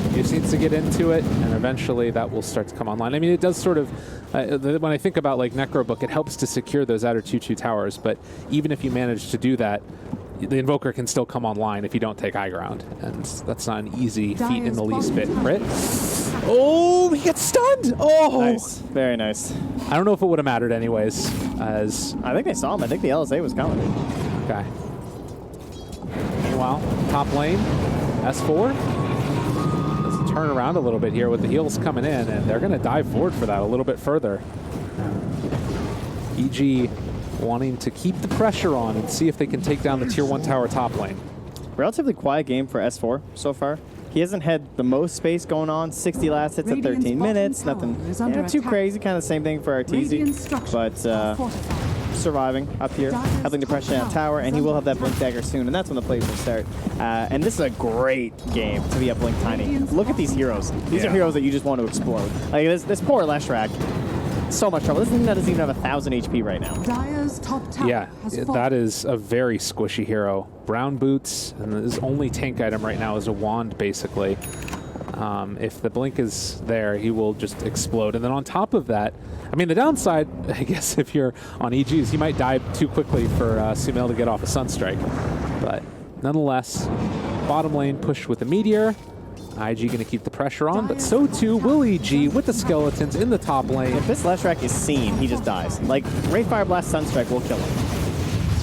he just needs to get into it, and eventually that will start to come online. I mean, it does sort of, when I think about like Necrobook, it helps to secure those outer 2/2 towers, but even if you manage to do that, the Invoker can still come online if you don't take high ground, and that's not an easy feat in the least bit. Crit. Oh, he gets stunned! Oh! Nice. Very nice. I don't know if it would have mattered anyways, as... I think they saw him. I think the LSA was coming. Okay. Meanwhile, Meanwhile, top lane, S4. Let's turn around a little bit here with the heals coming in, and they're going to dive forward for that a little bit further. EG wanting to keep the pressure on and see if they can take down the tier 1 tower top lane. Relatively quiet game for S4 so far. He hasn't had the most space going on. 60 last hits at 13 minutes. Nothing too crazy. Kind of the same thing for Arteezy. But surviving up here, helping to pressure down tower, and he will have that Blink Dagger soon, and that's when the plays will start. And this is a great game to be up Blink Tiny. Look at these heroes. These are heroes that you just want to explode. Like this poor Leshrac. So much trouble. This thing that doesn't even have 1,000 HP right now. Dire's top tower Yeah, has that is a very squishy hero. Brown boots, and his only tank item right now is a wand, basically. If the blink is there, he will just explode. And then on top of that, I mean, the downside, I guess, if you're on EG, is he might die too quickly for Sumail to get off a Sunstrike. But nonetheless, bottom lane pushed with the Meteor. IG going to keep the pressure on, but so too will EG with the skeletons in the top lane. If this Leshrac is seen, he just dies. Like, Ray Fire Blast Sunstrike will kill him.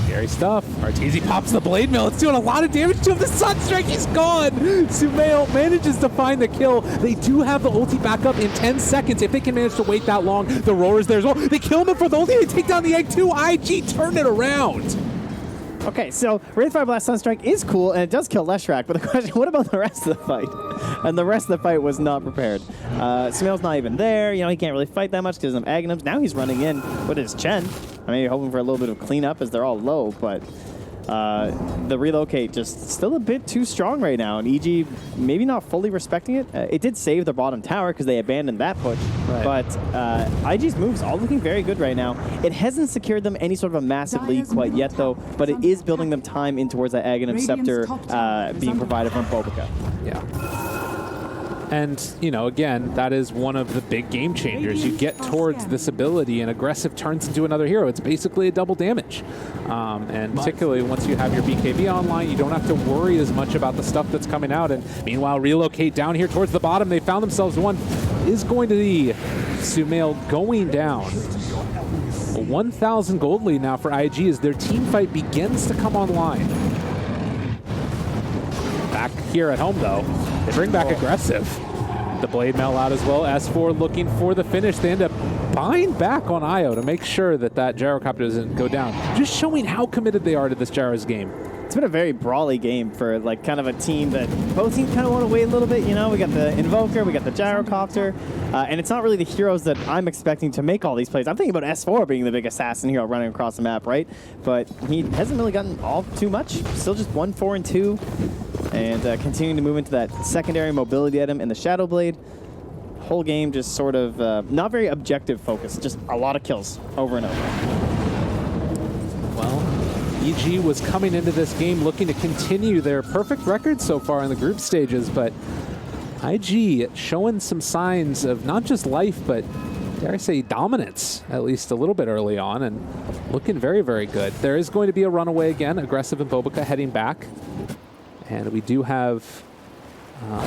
Scary stuff. Arteezy pops the Blade Mill. It's doing a lot of damage to him. The Sunstrike, he's gone. Sumail manages to find the kill. They do have the ulti back up in 10 seconds. If they can manage to wait that long, the Roar's there as well. They kill him for the ulti. They take down the egg too. IG turn it around. Okay, so Wraith Fire Blast Sunstrike is cool, and it does kill Leshrac, but the question, what about the rest of the fight? And the rest of the fight was not prepared. Sumail's not even there. You know, he can't really fight that much because of Aghanims. Now he's running in with his Chen. I mean, you're hoping for a little bit of cleanup as they're all low, but the relocate just still a bit too strong right now, and EG maybe not fully respecting it. It did save the bottom tower because they abandoned that push, but IG's moves all looking very good right now. It hasn't secured them any sort of a massive lead quite yet, though, but it is building them time in towards that Aghanim Scepter being provided from Bobica. Yeah. And, you know, again, that is one of the big game changers. You get towards this ability and aggressive turns into another hero. It's basically a double damage. And particularly once you have your BKB online, you don't have to worry as much about the stuff that's coming out. And meanwhile, relocate down here towards the bottom. They found themselves one. Is going to be Sumail going down. A 1,000 gold lead now for IG as their team fight begins to come online. Back here at home, though, they bring back aggressive. The Blade Mail out as well. S4 looking for the finish. They end up buying back on Io to make sure that that gyrocopter doesn't go down. Just showing how committed they are to this Gyro's game. It's been a very brawly game for like kind of a team that both teams kind of want to wait a little bit. You know, we got the Invoker, we got the Gyrocopter, and it's not really the heroes that I'm expecting to make all these plays. I'm thinking about S4 being the big assassin hero running across the map, right? But he hasn't really gotten all too much. Still just 1, 4, and 2, and continuing to move into that secondary mobility item in the Shadow Blade. Whole game just sort of not very objective focused, just a lot of kills over and over. Well, EG was coming into this game looking to continue their perfect record so far in the group stages, but IG showing some signs of not just life, but dare I say dominance, at least a little bit early on, and looking very, very good. There is going to be a runaway again, aggressive and Bobica heading back, and we do have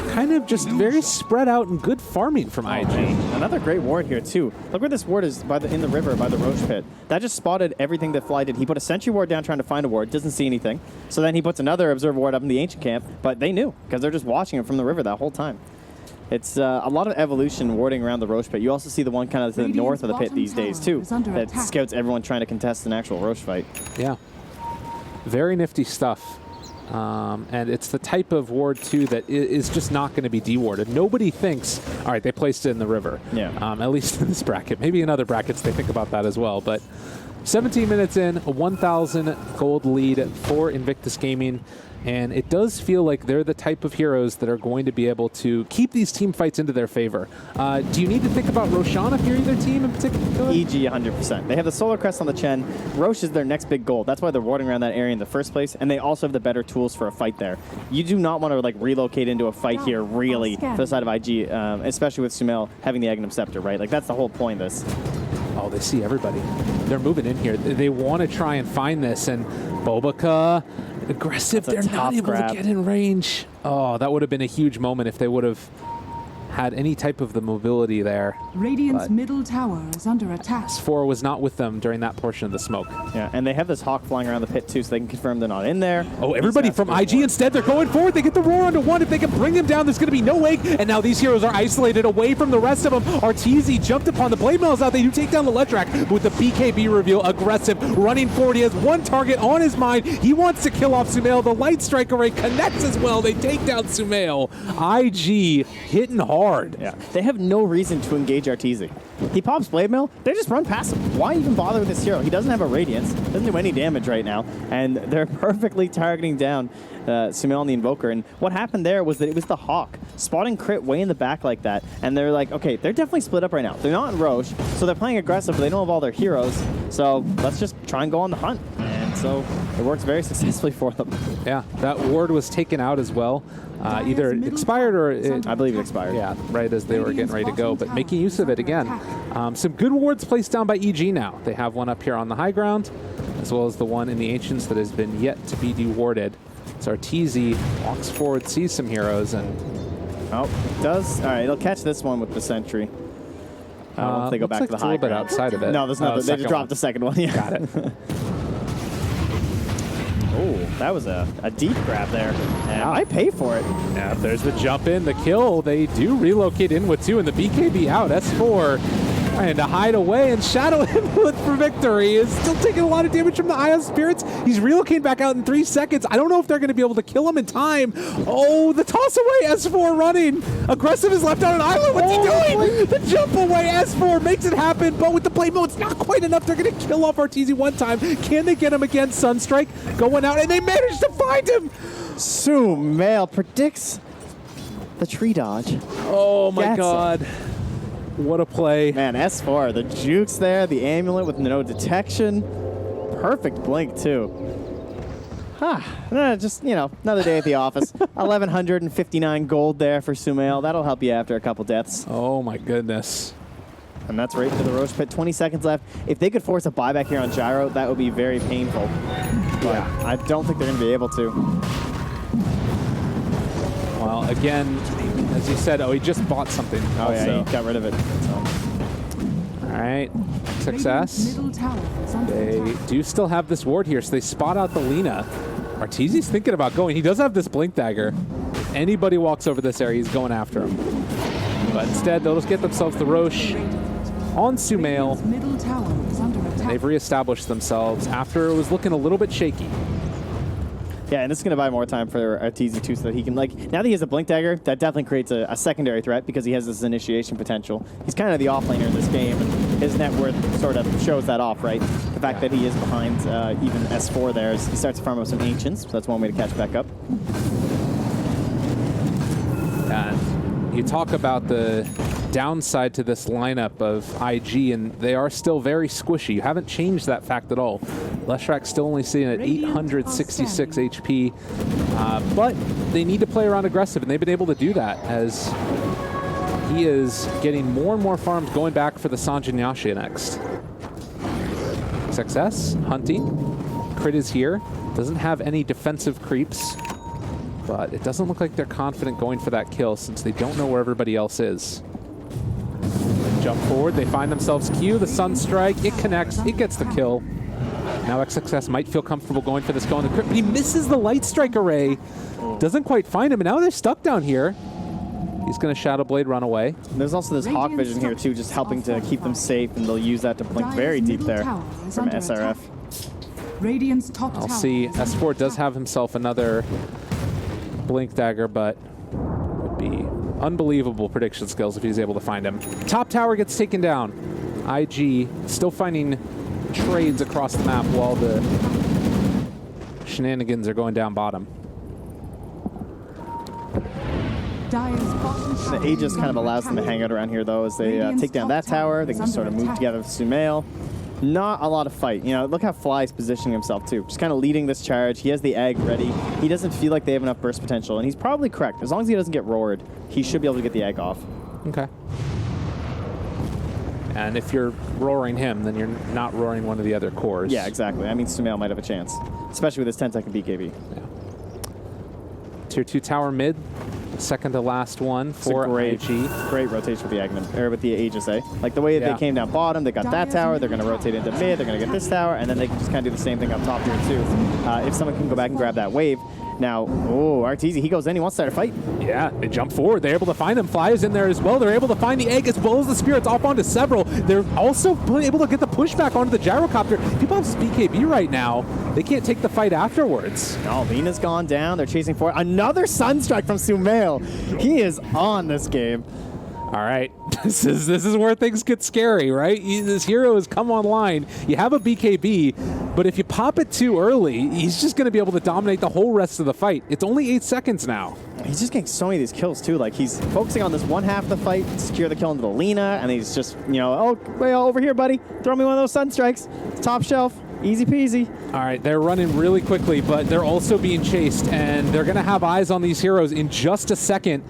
kind of just very spread out and good farming from IG. Another great ward here too. Look where this ward is in the river by the Roche pit. That just spotted everything that Fly did. He put a sentry ward down trying to find a ward, doesn't see anything. So then he puts another observer ward up in the ancient camp, but they knew because they're just watching him from the river that whole time. It's a lot of evolution warding around the Roche pit. You also see the one kind of to the north of the pit these days too that scouts everyone trying to contest an actual Roche fight. Yeah. Very nifty stuff. And it's the type of ward, too, that is just not going to be dewarded. Nobody thinks, all right, they placed it in the river. Yeah. At least in this bracket. Maybe in other brackets they think about that as well. But 17 minutes in, a 1,000 gold lead for Invictus Gaming. And it does feel like they're the type of heroes that are going to be able to keep these team fights into their favor. Do you need to think about Roshan if you're either team in particular? EG 100%. They have the Solar Crest on the Chen. Roche is their next big goal. That's why they're warding around that area in the first place, and they also have the better tools for a fight there. You do not want to like relocate into a fight here, really, for the side of IG, especially with Sumail having the Aghanim Scepter, right? Like, that's the whole point of this. Oh, they see everybody. They're moving in here. They want to try and find this, and Bobica, aggressive. They're not able to get in range. Oh, that would have been a huge moment if they would have had any type of the mobility there. Radiant's But middle tower is under attack. S4 was not with them during that portion of the smoke. Yeah, and they have this hawk flying around the pit too, so they can confirm they're not in there. Oh, everybody from IG instead, they're going forward. They get the roar onto one. If they can bring him down, there's going to be no wake. And now these heroes are isolated away from the rest of them. Arteezy jumped upon the blade mails out. They do take down the Ledrak with the BKB reveal. Aggressive, running forward. He has one target on his mind. He wants to kill off Sumail. The light strike array connects as well. They take down Sumail. IG hitting hard. Yeah, they have no reason to engage Arteezy. He pops blade mail. They just run past him. Why even bother with this hero? He doesn't have a radiance. Doesn't do any damage right now, and they're perfectly targeting down Sumail on the Invoker. And what happened there was that it was the Hawk spotting crit way in the back like that, and they're like, okay, they're definitely split up right now. They're not in Roche, so they're playing aggressive, but they don't have all their heroes. So let's just try and go on the hunt. And so it works very successfully for them. Yeah, that ward was taken out as well. Either it expired or it, I believe it expired. Yeah, right as they were getting ready to go, but making use of it again. Some good wards placed down by EG now. They have one up here on the high ground, as well as the one in the Ancients that has been yet to be dewarded. So Arteezy walks forward, sees some heroes, and... Oh, it does. All right, it'll catch this one with the sentry. Once they go back to the high it's a little bit ground. outside of it. No, there's nothing. They just dropped one. the second one. Yeah. Got it. Oh, that was a deep grab there. And I pay for it. Yeah, there's the jump in, the kill. They do relocate in with two, and the BKB out. S4 trying to hide away and shadow him for victory. Is still taking a lot of damage from the Eye of Spirits. He's relocating back out in 3 seconds. I don't know if they're going to be able to kill him in time. Oh, the toss away. S4 running. Aggressive is left on an island. What's he doing? The jump away. S4 makes it happen, but with the play mode, it's not quite enough. They're going to kill off Arteezy one time. Can they get him again? Sunstrike going out, and they managed to find him. Sumail predicts the tree dodge. Oh my Gets God. What a play. Man, S4, the jukes there, the amulet with no detection. Perfect blink, too. Just, you know, another day at the office. 1,159 gold there for Sumail. That'll help you after a couple deaths. Oh my goodness. And that's right to the Roche pit. 20 seconds left. If they could force a buyback here on Gyro, that would be very painful. But Yeah. I don't think they're going to be able to. Well, again, as you said, he just bought something. Oh, also. yeah, he got rid of it. So. All right, success. Radiant's middle tower is under They attack. do still have this ward here, so they spot out the Lina. Arteezy's thinking about going. He does have this Blink Dagger. If anybody walks over this area, he's going after him. But instead, they'll just get themselves the Roche on Sumail. Radiant's middle tower is under attack. They've reestablished themselves after it was looking a little bit shaky. Yeah, and this is going to buy more time for Arteezy too, so that he can, like, now that he has a Blink Dagger, that definitely creates a secondary threat because he has this initiation potential. He's kind of the offlaner in this game, and his net worth sort of shows that off, right? The fact that he is behind even S4 there, is he starts to farm up some Ancients, so that's one way to catch back up. And you talk about the downside to this lineup of IG, and they are still very squishy. You haven't changed that fact at all. Leshrak's still only sitting at 866 HP, but they need to play around aggressive, and they've been able to do that as he is getting more and more farms going back for the Sanjin Yasha next. Success, hunting. Crit is here. Doesn't have any defensive creeps, but it doesn't look like they're confident going for that kill since they don't know where everybody else is. Jump forward, they find themselves Q, the Sunstrike, it connects, it gets the kill. Now XXS might feel comfortable going for this go on the crit, but he misses the light strike array. Doesn't quite find him, and now they're stuck down here. He's going to Shadow Blade run away. There's also this Hawk Vision here too, just helping to keep them safe, and they'll use that to blink very deep there from SRF. Radiant's top I'll tower see, is under S4 does attack. have himself another Blink Dagger, but would be unbelievable prediction skills if he's able to find him. Top tower gets taken down. IG still finding trades across the map while the shenanigans are going down bottom. Dire's bottom tower The Aegis is kind of under allows them to attack. hang out around here, though, as they Radiant's take down top that tower. They is can just sort of under move attack. together with Sumail. Not a lot of fight. You know, look how Fly's positioning himself, too. Just kind of leading this charge. He has the egg ready. He doesn't feel like they have enough burst potential, and he's probably correct. As long as he doesn't get roared, he should be able to get the egg off. Okay. And if you're roaring him, then you're not roaring one of the other cores. Yeah, exactly. I mean, Sumail might have a chance, especially with his 10-second BKB. Yeah. Tier 2 tower mid. second to last one for IG. Great rotation with the Eggman, or with the Aegis, eh? Like the way they came down bottom, they got that tower, they're going to rotate into mid, they're going to get this tower, and then they can just kind of do the same thing up top here too. If someone can go back and grab that wave. Now, Arteezy, he goes in, he wants to start a fight. Yeah, they jump forward. They're able to find him. Fly is in there as well. They're able to find the egg as well as the spirits off onto several. They're also able to get the pushback onto the gyrocopter. People have BKB right now. They can't take the fight afterwards. Oh, Lena's gone down. They're chasing for it. Another Sunstrike from Sumail. He is on this game. All right, this is where things get scary, right? This hero has come online. You have a BKB, but if you pop it too early, he's just going to be able to dominate the whole rest of the fight. It's only 8 seconds now. He's just getting so many of these kills too. Like he's focusing on this one half of the fight, secure the kill into the Lena, and he's just, oh, wait, over here, buddy. Throw me one of those Sunstrikes. Top shelf. Easy peasy. All right, they're running really quickly, but they're also being chased, and they're going to have eyes on these heroes in just a second.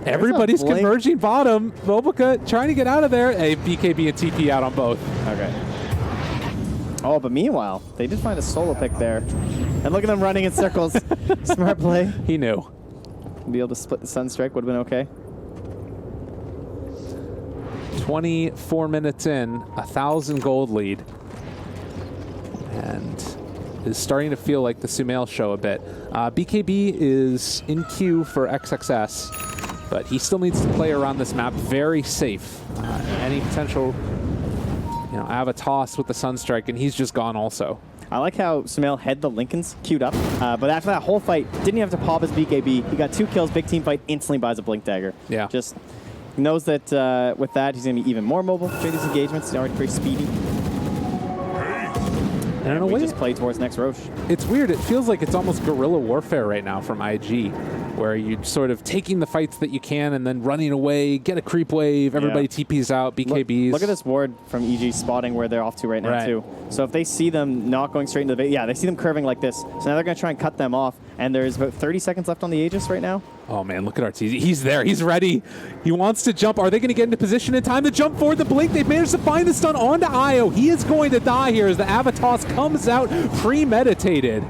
Everybody's converging bottom. Mobica trying to get out of there. A BKB and TP out on both. Okay. Oh, but meanwhile, they did find a solo pick there. And look at them running in circles. Smart play. He knew. Be able to split the Sunstrike would have been okay. 24 minutes in, 1,000 gold lead. And is starting to feel like the Sumail show a bit. BKB is in queue for XXS. But he still needs to play around this map very safe. Any potential, Avatos with the Sunstrike, and he's just gone also. I like how Sumail had the Lincolns queued up, but after that whole fight, didn't have to pop his BKB. He got 2 kills, big team fight, instantly buys a Blink Dagger. Yeah. Just knows that with that, he's going to be even more mobile during these engagements. He's already pretty speedy. And in a way, just play towards next Roche. It's weird. It feels like it's almost guerrilla warfare right now from IG, where you're sort of taking the fights that you can and then running away, get a creep wave, everybody TPs out, BKBs. Look at this ward from EG spotting where they're off to right now, too. So if they see them not going straight into the base, they see them curving like this. So now they're going to try and cut them off. And there's about 30 seconds left on the Aegis right now. Oh, man, look at Arteezy. He's there. He's ready. He wants to jump. Are they going to get into position in time to jump forward? The blink. They've managed to find the stun onto Io. He is going to die here as the Avatos comes out premeditated.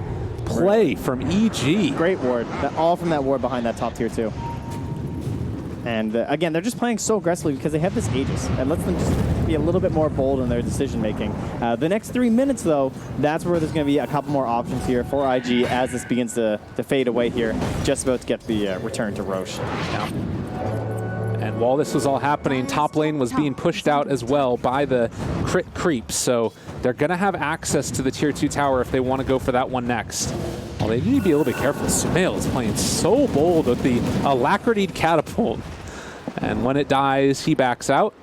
Play from EG. Great ward. All from that ward behind that top tier, too. And again, they're just playing so aggressively because they have this Aegis. And lets them just be a little bit more bold in their decision-making. The next 3 minutes, though, that's where there's going to be a couple more options here for IG as this begins to fade away here. Just about to get the return to Roche. Yeah. And while this was all happening, top lane was being pushed out as well by the crit creeps. So they're going to have access to the tier 2 tower if they want to go for that one next. Well, they need to be a little bit careful. Sumail is playing so bold with the Alacrity catapult. And when it dies, he backs out.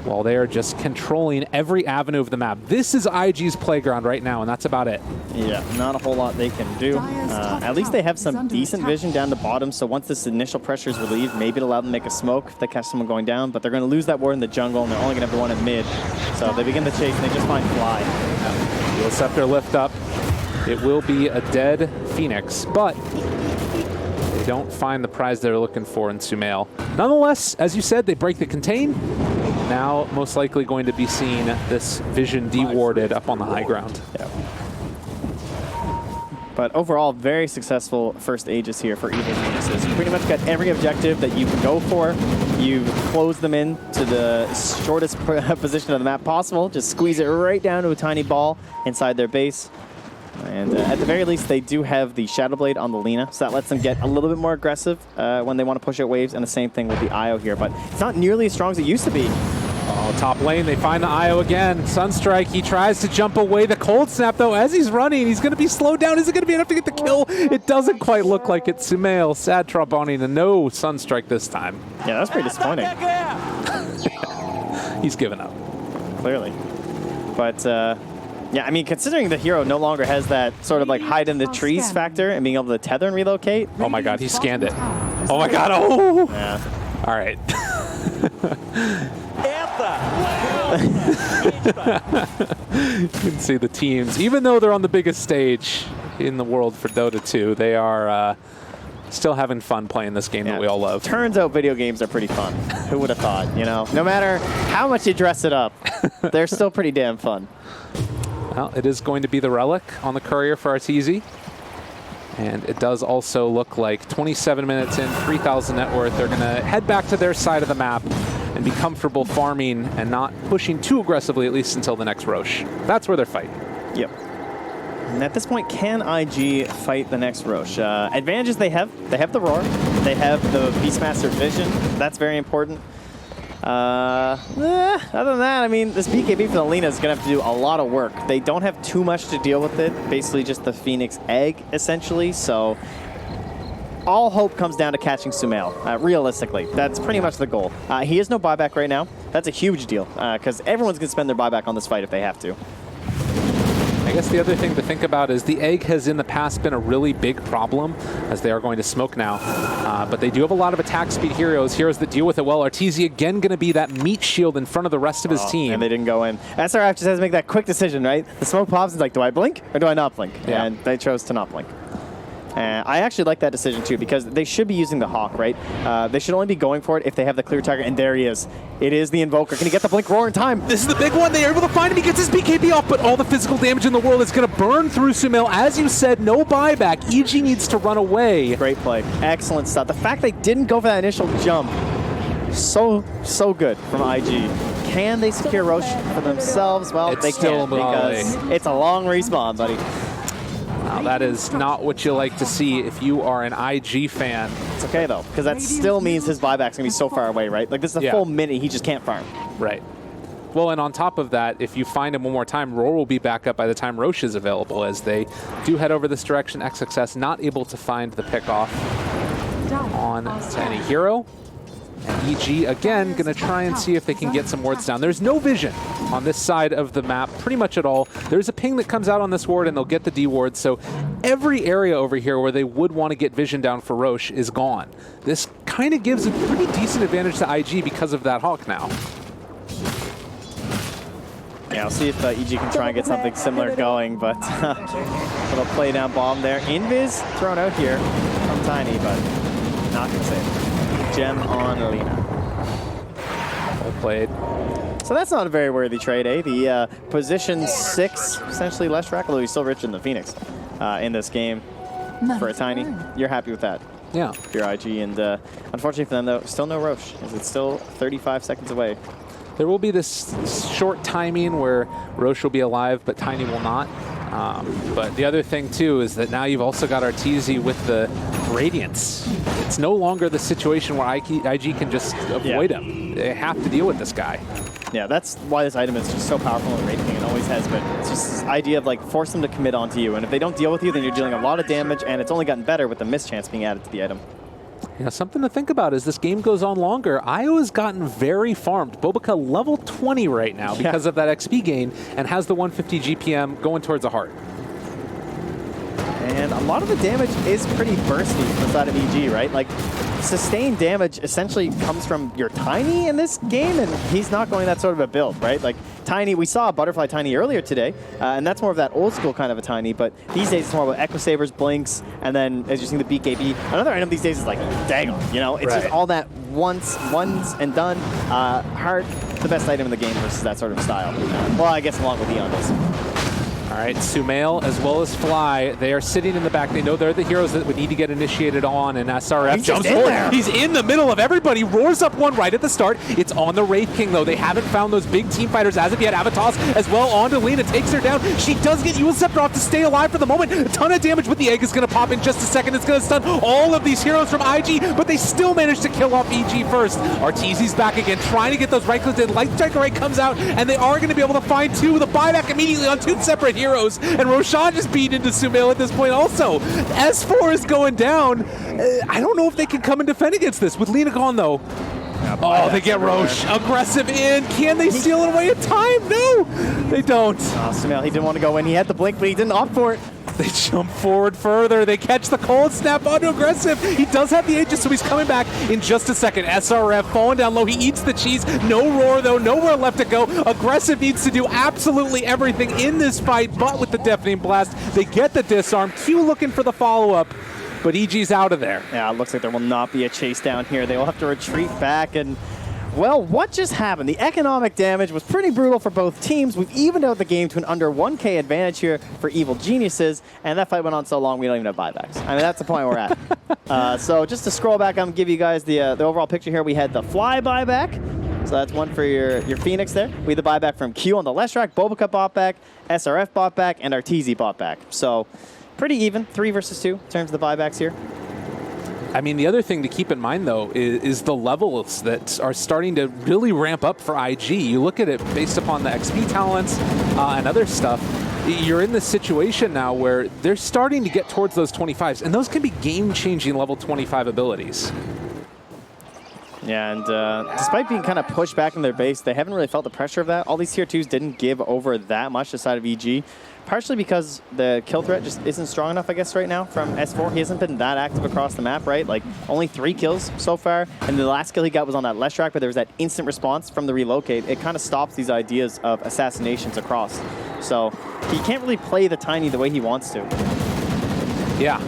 While they are just controlling every avenue of the map. This is IG's playground right now, and that's about it. Yeah, not a whole lot they can do. At least they have some decent vision down the bottom, so once this initial pressure is relieved, maybe it'll allow them to make a smoke if they catch someone going down, but they're going to lose that ward in the jungle, and they're only going to have the one in mid. So they begin the chase, and they just find Fly. The Scepter lift up. It will be a dead Phoenix, but they don't find the prize they're looking for in Sumail. Nonetheless, as you said, they break the contain. Now, most likely going to be seeing this vision dewarded up on the high ground. Yeah. But overall, very successful first Aegis here for Evil Geniuses. You pretty much got every objective that you can go for. You close them in to the shortest position of the map possible. Just squeeze it right down to a tiny ball inside their base. And at the very least, they do have the Shadow Blade on the Lina, so that lets them get a little bit more aggressive when they want to push out waves, and the same thing with the Io here. But it's not nearly as strong as it used to be. Oh, top lane, they find the Io again. Sunstrike, he tries to jump away. The Cold Snap, though, as he's running, he's going to be slowed down. Is it going to be enough to get the kill? It doesn't quite look like it. Sumail, sad Tromboni, and no Sunstrike this time. Yeah, that's pretty disappointing. He's given up. Clearly. But... yeah, I mean, considering the hero no longer has that sort of like hide in the trees factor and being able to tether and relocate. Oh my god, he scanned it. Oh my god, oh! Yeah. All right. You can see the teams, even though they're on the biggest stage in the world for Dota 2, they are still having fun playing this game that we all love. Turns out video games are pretty fun. Who would have thought, you know? No matter how much you dress it up, they're still pretty damn fun. Well, it is going to be the Relic on the courier for Arteezy. And it does also look like 27 minutes in, 3,000 net worth. They're going to head back to their side of the map and be comfortable farming and not pushing too aggressively, at least until the next Roche. That's where they're fighting. Yep. And at this point, can IG fight the next Roche? Advantages they have the Roar. They have the Beastmaster Vision. That's very important. Other than that, I mean, this BKB for the Lina is going to have to do a lot of work. They don't have too much to deal with it. Basically just the Phoenix Egg, essentially. So all hope comes down to catching Sumail, realistically. That's pretty much the goal. He has no buyback right now. That's a huge deal, because everyone's going to spend their buyback on this fight if they have to. I guess the other thing to think about is the egg has in the past been a really big problem, as they are going to smoke now. But they do have a lot of attack speed heroes that deal with it well. Arteezy again going to be that meat shield in front of the rest of his team. And they didn't go in. SRF just has to make that quick decision, right? The smoke pops and like, do I blink or do I not blink? Yeah. And they chose to not blink. I actually like that decision too, because they should be using the Hawk, right? They should only be going for it if they have the clear target, and there he is. It is the Invoker. Can he get the Blink Roar in time? This is the big one. They are able to find him. He gets his BKB off, but all the physical damage in the world is going to burn through Sumail. As you said, no buyback. EG needs to run away. Great play. Excellent stuff. The fact they didn't go for that initial jump, so good from IG. Can they secure Roche for themselves? Well, It's they still can't, because it's a long respawn, buddy. Wow, that is not what you like to see if you are an IG fan. It's okay, though, because that still means his buyback's going to be so far away, right? Like, this is a full minute. He just can't farm. Right. Well, and on top of that, if you find him one more time, Roar will be back up by the time Roche is available, as they do head over this direction. XXS not able to find the pickoff on to any hero. And EG, again, going to try and see if they can get some wards down. There's no vision on this side of the map, pretty much at all. There's a ping that comes out on this ward, and they'll get the D ward. So every area over here where they would want to get vision down for Roche is gone. This kind of gives a pretty decent advantage to IG because of that Hawk now. Yeah, I'll see if EG can try and get something similar going, but little play down bomb there. Invis thrown out here from Tiny, but not going to save it. Gem on Alina. Well played. So that's not a very worthy trade, eh? The position 6, essentially less track, although he's still richer than the Phoenix in this game for a Tiny. You're happy with that? Yeah. If you're IG, and unfortunately for them, though, still no Roche, as it's still 35 seconds away. There will be this short timing where Roche will be alive, but Tiny will not. But the other thing, too, is that now you've also got Arteezy with the Radiance. It's no longer the situation where IG can just avoid him. They have to deal with this guy. Yeah, that's why this item is just so powerful in Raid King. It always has been. It's just this idea of, like, force them to commit onto you. And if they don't deal with you, then you're dealing a lot of damage, and it's only gotten better with the mischance being added to the item. Yeah, something to think about as this game goes on longer. Iowa's gotten very farmed. Bobica level 20 right now because of that XP gain, and has the 150 GPM going towards a heart. And a lot of the damage is pretty bursty from the side of EG, right? Like, sustained damage essentially comes from your Tiny in this game, and he's not going that sort of a build, right? Like, Tiny, we saw a Butterfly Tiny earlier today, and that's more of that old school kind of a Tiny, but these days it's more about Echo Sabers, Blinks, and then, as you're seeing, the BKB. Another item these days is like Dagon, you know? It's just all that ones and done. Heart, the best item in the game versus that sort of style. Well, I guess along with Eon is. All right, Sumail as well as Fly, they are sitting in the back. They know they're the heroes that would need to get initiated on, and SRF jumps forward. He's in the middle of everybody, roars up one right at the start. It's on the Wraith King, though. They haven't found those big team fighters as of yet. Avatos as well on to Lina, takes her down. She does get Eul Scepter off to stay alive for the moment. A ton of damage, but the egg is going to pop in just a second. It's going to stun all of these heroes from IG, but they still manage to kill off EG first. Arteezy's back again, trying to get those right clicks in. Light Striker right comes out, and they are going to be able to find two with a buyback immediately on two separate heroes. And Roshan just beat into Sumail at this point also. S4 is going down. I don't know if they can come and defend against this. With Lina gone, though. Oh, they get Roche. Aggressive in. Can they steal it away in time? No, they don't. Sumail, he didn't want to go in. He had the blink, but he didn't opt for it. They jump forward further. They catch the cold snap onto aggressive. He does have the aegis, so he's coming back in just a second. SRF falling down low. He eats the cheese. No Roar, though. Nowhere left to go. Aggressive needs to do absolutely everything in this fight, but with the Deafening Blast, they get the disarm. Q looking for the follow-up, but EG's out of there. Yeah, it looks like there will not be a chase down here. They will have to retreat back, and Well, what just happened? The economic damage was pretty brutal for both teams. We've evened out the game to an under 1K advantage here for Evil Geniuses, and that fight went on so long we don't even have buybacks. I mean, that's the point we're at. So just to scroll back, I'm going to give you guys the overall picture here. We had the Fly buyback, so that's one for your Phoenix there. We had the buyback from Q on the Leshrac, Bobacup bought back, SRF bought back, and Arteezy bought back. So pretty even, 3 versus 2 in terms of the buybacks here. I mean, the other thing to keep in mind, though, is the levels that are starting to really ramp up for IG. You look at it based upon the XP talents and other stuff. You're in this situation now where they're starting to get towards those 25s, and those can be game-changing level 25 abilities. Yeah, and despite being kind of pushed back in their base, they haven't really felt the pressure of that. All these tier 2s didn't give over that much to the side of EG, partially because the kill threat just isn't strong enough, I guess, right now from S4. He hasn't been that active across the map, right? Like, only 3 kills so far, and the last kill he got was on that Leshrac, but there was that instant response from the relocate. It kind of stops these ideas of assassinations across. So he can't really play the Tiny the way he wants to. Yeah.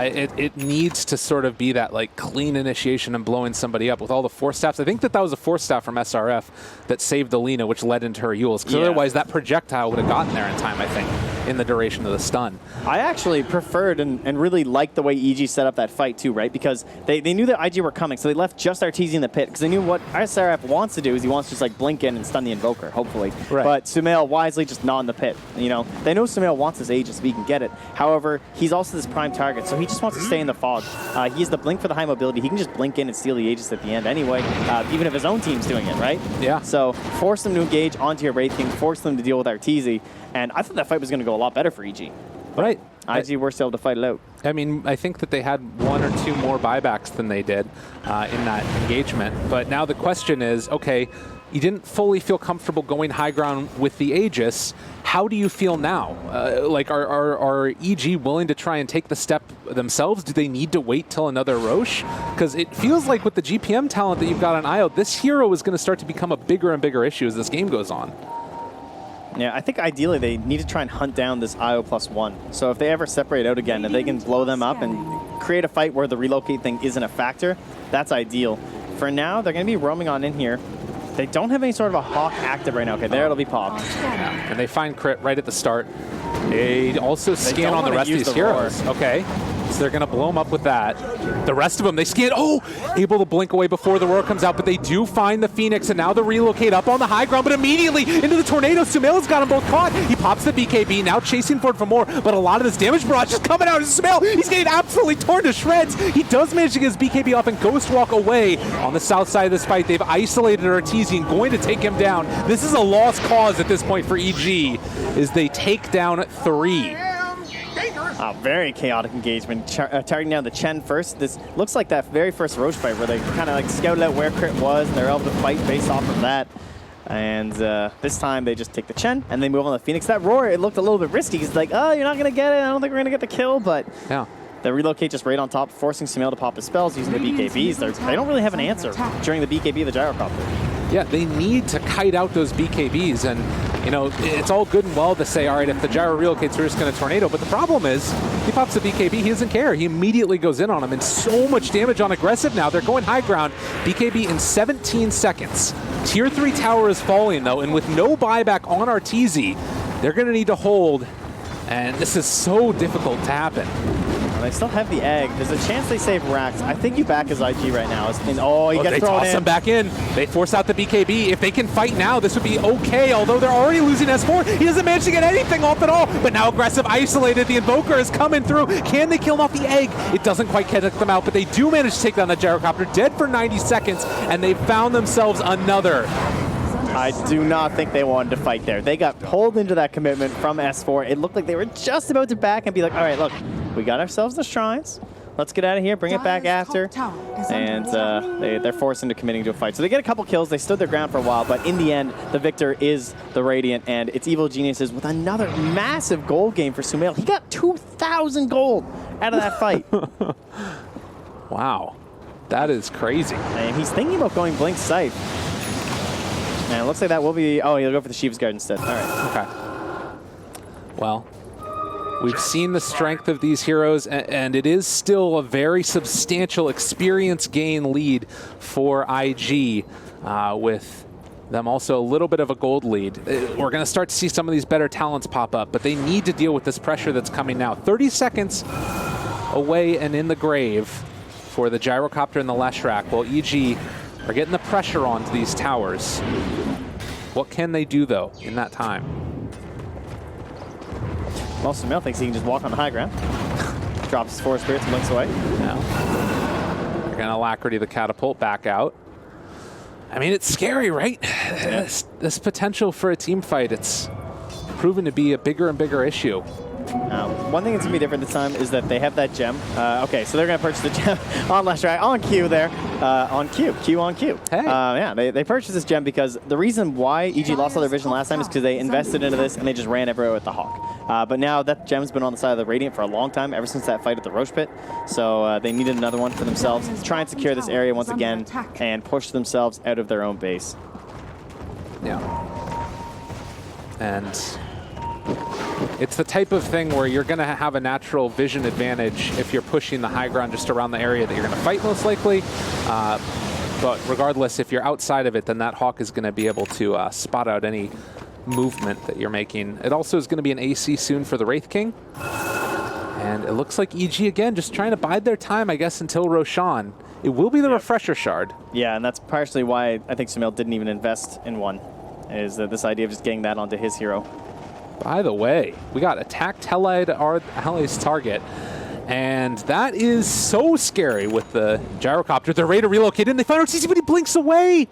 It needs to sort of be that like clean initiation and blowing somebody up with all the force staffs. I think that was a force staff from SRF that saved the Lina, which led into her Yules. Because otherwise that projectile would have gotten there in time, I think, in the duration of the stun. I actually preferred and really liked the way EG set up that fight too, right? Because they knew that IG were coming, so they left just Arteezy in the pit. Because they knew what SRF wants to do is he wants to just like blink in and stun the Invoker, hopefully. Right. But Sumail wisely just not in the pit. You know, they know Sumail wants his Aegis if he can get it. However, he's also this prime target, so he just wants to stay in the fog. He has the blink for the high mobility. He can just blink in and steal the Aegis at the end anyway, even if his own team's doing it, right? Yeah. So force them to engage onto your Wraith King, force them to deal with Arteezy, and I thought that fight was going to go a lot better for EG. Right. IG were still able to fight it out. I mean, I think that they had 1 or 2 more buybacks than they did in that engagement. But now the question is, okay, you didn't fully feel comfortable going high ground with the Aegis. How do you feel now? Like, are EG willing to try and take the step themselves? Do they need to wait till another Roche? Because it feels like with the GPM talent that you've got on IO, this hero is going to start to become a bigger and bigger issue as this game goes on. Yeah, I think ideally they need to try and hunt down this IO +1. So if they ever separate out again, if they can blow them up and create a fight where the relocate thing isn't a factor, that's ideal. For now, they're going to be roaming on in here. They don't have any sort of a Hawk active right now. Okay, there it'll be popped. And they find crit right at the start. They also scan on the rest of these heroes. Okay, so they're going to blow them up with that. The rest of them, they scan. Oh, able to blink away before the roar comes out, but they do find the Phoenix, and now the relocate up on the high ground, but immediately into the tornado. Sumail's got them both caught. He pops the BKB, now chasing for more, but a lot of this damage barrage just coming out of Sumail. He's getting absolutely torn to shreds. He does manage to get his BKB off and ghost walk away. On the south side of this fight, they've isolated Arteezy and going to take him down. This is a lost cause at this point for EG, as they take down 3. Very chaotic engagement, targeting down the Chen first. This looks like that very first Roche fight where they kind of like scouted out where crit was, and they're able to fight based off of that. And this time they just take the Chen and they move on the Phoenix. That roar, it looked a little bit risky. He's like, oh, you're not going to get it. I don't think we're going to get the kill, but yeah. The relocate just right on top, forcing Sumail to pop his spells using the BKBs. They don't really have an answer during the BKB of the Gyrocopter. Yeah, they need to kite out those BKBs, and you know, it's all good and well to say, all right, if the gyro relocates, we're just going to tornado, but the problem is, he pops the BKB, he doesn't care. He immediately goes in on him, and so much damage on aggressive now. They're going high ground. BKB in 17 seconds. Tier 3 tower is falling, though, and with no buyback on Arteezy, they're going to need to hold, and this is so difficult to happen. They still have the egg. There's a chance they save Rax. I think you back as IG right now. Oh, he gets they thrown toss in. him back in. They force out the BKB. If they can fight now, this would be okay, although they're already losing S4. He doesn't manage to get anything off at all, but now aggressive isolated. The Invoker is coming through. Can they kill him off the egg? It doesn't quite catch them out, but they do manage to take down the Gyrocopter, dead for 90 seconds, and they found themselves another. I do not think they wanted to fight there. They got pulled into that commitment from S4. It looked like they were just about to back and be like, all right, look, we got ourselves the shrines. Let's get out of here, bring it back after. And they're forced into committing to a fight. So they get a couple kills. They stood their ground for a while, but in the end, the victor is the Radiant, and it's Evil Geniuses with another massive gold game for Sumail. He got 2,000 gold out of that fight. Wow, that is crazy. And he's thinking about going Blink Sight. And it looks like that will be... Oh, he'll go for the Sheep's Guard instead. All right. Okay. Well, We've seen the strength of these heroes, and it is still a very substantial experience gain lead for IG, with them also a little bit of a gold lead. We're going to start to see some of these better talents pop up, but they need to deal with this pressure that's coming now. 30 seconds away and in the grave for the gyrocopter and the Leshrac, while EG are getting the pressure onto these towers. What can they do, though, in that time? Well, Sumail thinks he can just walk on the high ground. Drops his 4 spirits and blinks away. Now, they're going to Alacrity the catapult back out. I mean, it's scary, right? Yeah. This potential for a team fight, it's proven to be a bigger and bigger issue. One thing that's going to be different this time is that they have that gem. Okay, so they're going to purchase the gem on Leshrac, on Q there. On Q. Q on Q. Hey. Yeah, they purchased this gem because the reason why EG lost all their vision last time is because they invested into this and they just ran everywhere with the Hawk. But now that gem's been on the side of the Radiant for a long time, ever since that fight at the Roche Pit. So they needed another one for themselves to try and secure this area once again and push themselves out of their own base. Yeah. And it's the type of thing where you're going to have a natural vision advantage if you're pushing the high ground just around the area that you're going to fight most likely. But regardless, if you're outside of it, then that Hawk is going to be able to spot out any movement that you're making. It also is going to be an AC soon for the Wraith King. And it looks like EG, again, just trying to bide their time, I guess, until Roshan. It will be the Refresher Shard. Yeah, and that's partially why I think Sumail didn't even invest in one, is this idea of just getting that onto his hero. By the way, we got attacked Helide our ally's target, and that is so scary with the gyrocopter. They're ready to relocate in. They find RTC, but he blinks away.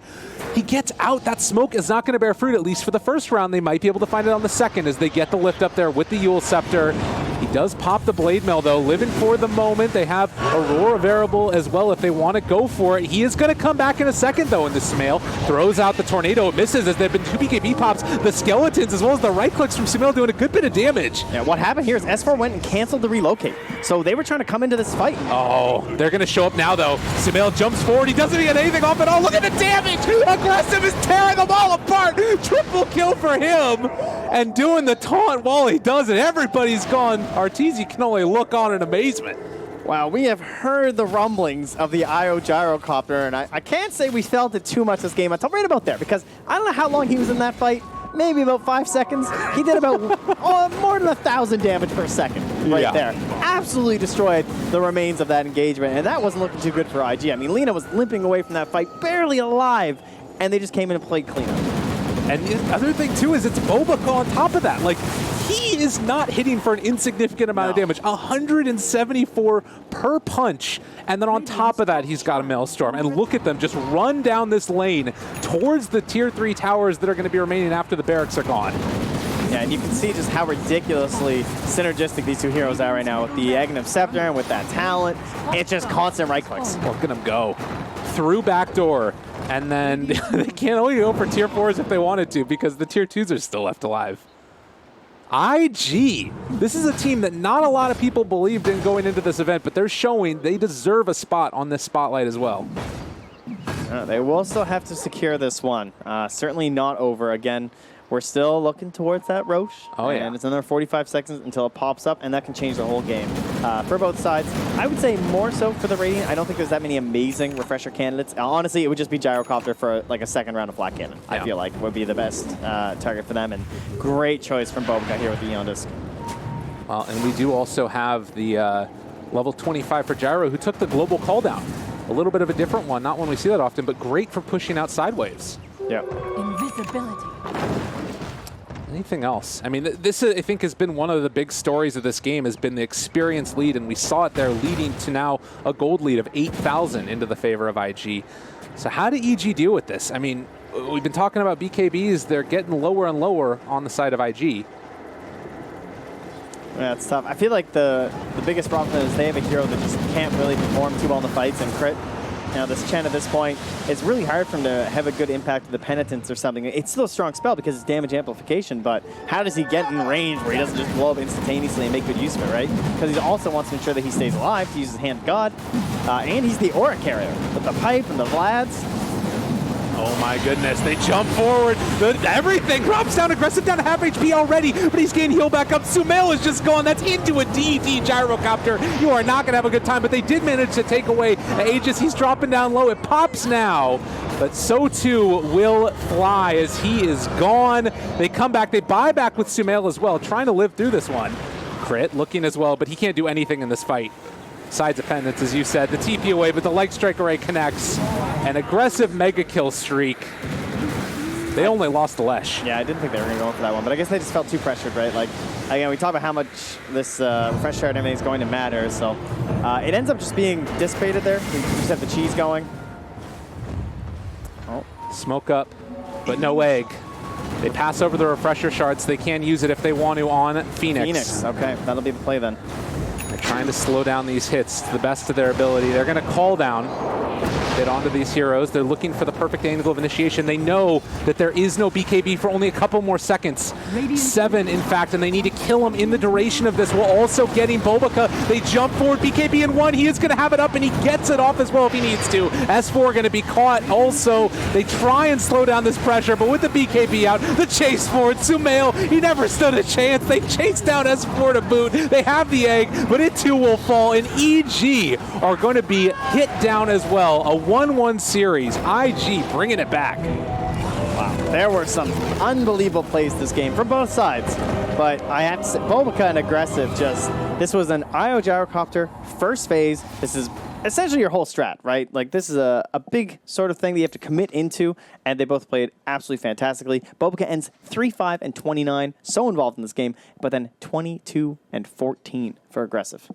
He gets out. That smoke is not going to bear fruit, at least for the first round. They might be able to find it on the second as they get the lift up there with the Yule Scepter. He does pop the Blade Mail, though, living for the moment. They have Aurora variable as well if they want to go for it. He is going to come back in a second, though, in the Sumail. Throws out the Tornado. It misses as there have been 2 BKB pops. The Skeletons, as well as the right clicks from Sumail, doing a good bit of damage. Yeah, what happened here is S4 went and canceled the relocate. So they were trying to come into this fight. Oh, they're going to show up now, though. Sumail jumps forward. He doesn't even get anything off at all. Look at the damage. Aggressive is tearing them all apart. Triple kill for him. And doing the taunt while he does it. Everybody's gone. Arteezy can only look on in amazement. Wow, we have heard the rumblings of the IO gyrocopter, and I can't say we felt it too much this game until right about there, because I don't know how long he was in that fight. Maybe about 5 seconds. He did about more than 1,000 damage per second right there. Absolutely destroyed the remains of that engagement, and that wasn't looking too good for IG. I mean, Lina was limping away from that fight, barely alive, and they just came in and played cleanup. And the other thing, too, is it's Bobaka on top of that. Like, he is not hitting for an insignificant amount of damage. 174 per punch. And then on top of that, he's got a Maelstrom. And look at them just run down this lane towards the Tier 3 towers that are going to be remaining after the barracks are gone. Yeah, and you can see just how ridiculously synergistic these two heroes are right now with the Aghanim Scepter and with that talent. It's just constant right clicks. Look at them go. Through backdoor. And then they can't only go for Tier 4s if they wanted to because the Tier 2s are still left alive. IG. This is a team that not a lot of people believed in going into this event, but they're showing they deserve a spot on this spotlight as well. They will still have to secure this one. Certainly not over. Again, we're still looking towards that Roche. Oh, yeah. And it's another 45 seconds until it pops up, and that can change the whole game. For both sides, I would say more so for the Radiant. I don't think there's that many amazing Refresher candidates. Honestly, it would just be Gyrocopter for like a second round of Flat Cannon. Yeah. I feel like would be the best target for them, and great choice from Bobaka here with the Eon Disc. Well, and we do also have the level 25 for Gyro, who took the global call down. A little bit of a different one, not one we see that often, but great for pushing out sideways. Yeah. Invisibility. Anything else? I mean, this I think has been one of the big stories of this game, has been the experience lead, and we saw it there leading to now a gold lead of 8,000 into the favor of IG. So how do EG deal with this? I mean, we've been talking about BKBs, they're getting lower and lower on the side of IG. Yeah, it's tough. I feel like the biggest problem is they have a hero that just can't really perform too well in the fights and crit. Now, this Chen at this point, it's really hard for him to have a good impact with the Penitence or something. It's still a strong spell because it's damage amplification, but how does he get in range where he doesn't just blow up instantaneously and make good use of it, right? Because he also wants to ensure that he stays alive to use his Hand of God, and he's the Aura carrier with the pipe and the Vlads. Oh my goodness, they jump forward. Everything drops down, aggressive down to half HP already, but he's getting healed back up. Sumail is just gone. That's into a DET gyrocopter. You are not going to have a good time, but they did manage to take away Aegis. He's dropping down low. It pops now, but so too will Fly as he is gone. They come back. They buy back with Sumail as well, trying to live through this one. Crit looking as well, but he can't do anything in this fight. Side dependence, as you said. The TP away, but the Light Strike Array connects. An aggressive mega kill streak. They only lost the Lesh. Yeah, I didn't think they were going to go for that one, but I guess they just felt too pressured, right? Like, again, we talk about how much this refresh share and everything is going to matter, so it ends up just being dissipated there. We just have the cheese going. Oh, smoke up, but no egg. They pass over the refresher shards. They can use it if they want to on Phoenix. Phoenix, okay, that'll be the play then. They're trying to slow down these hits to the best of their ability. They're going to call down, get onto these heroes. They're looking for the perfect angle of initiation. They know that there is no BKB for only a couple more seconds. 7, in fact, and they need to kill him in the duration of this while also getting Bulbaka. They jump forward, BKB in 1. He is going to have it up, and he gets it off as well if he needs to. S4 going to be caught also. They try and slow down this pressure, but with the BKB out, the chase forward, Sumail, he never stood a chance. They chase down S4 to boot. They have the egg, but it too will fall, and EG are going to be hit down as well. A 1-1 series. IG bringing it back. Wow, there were some unbelievable plays this game from both sides. But I have to say, Bulbaka and Aggressive this was an IO gyrocopter, first phase. This is essentially your whole strat, right? Like, this is a big sort of thing that you have to commit into, and they both played absolutely fantastically. Bulbaka ends 3-5 and 29, so involved in this game, but then 22 and 14 for Aggressive.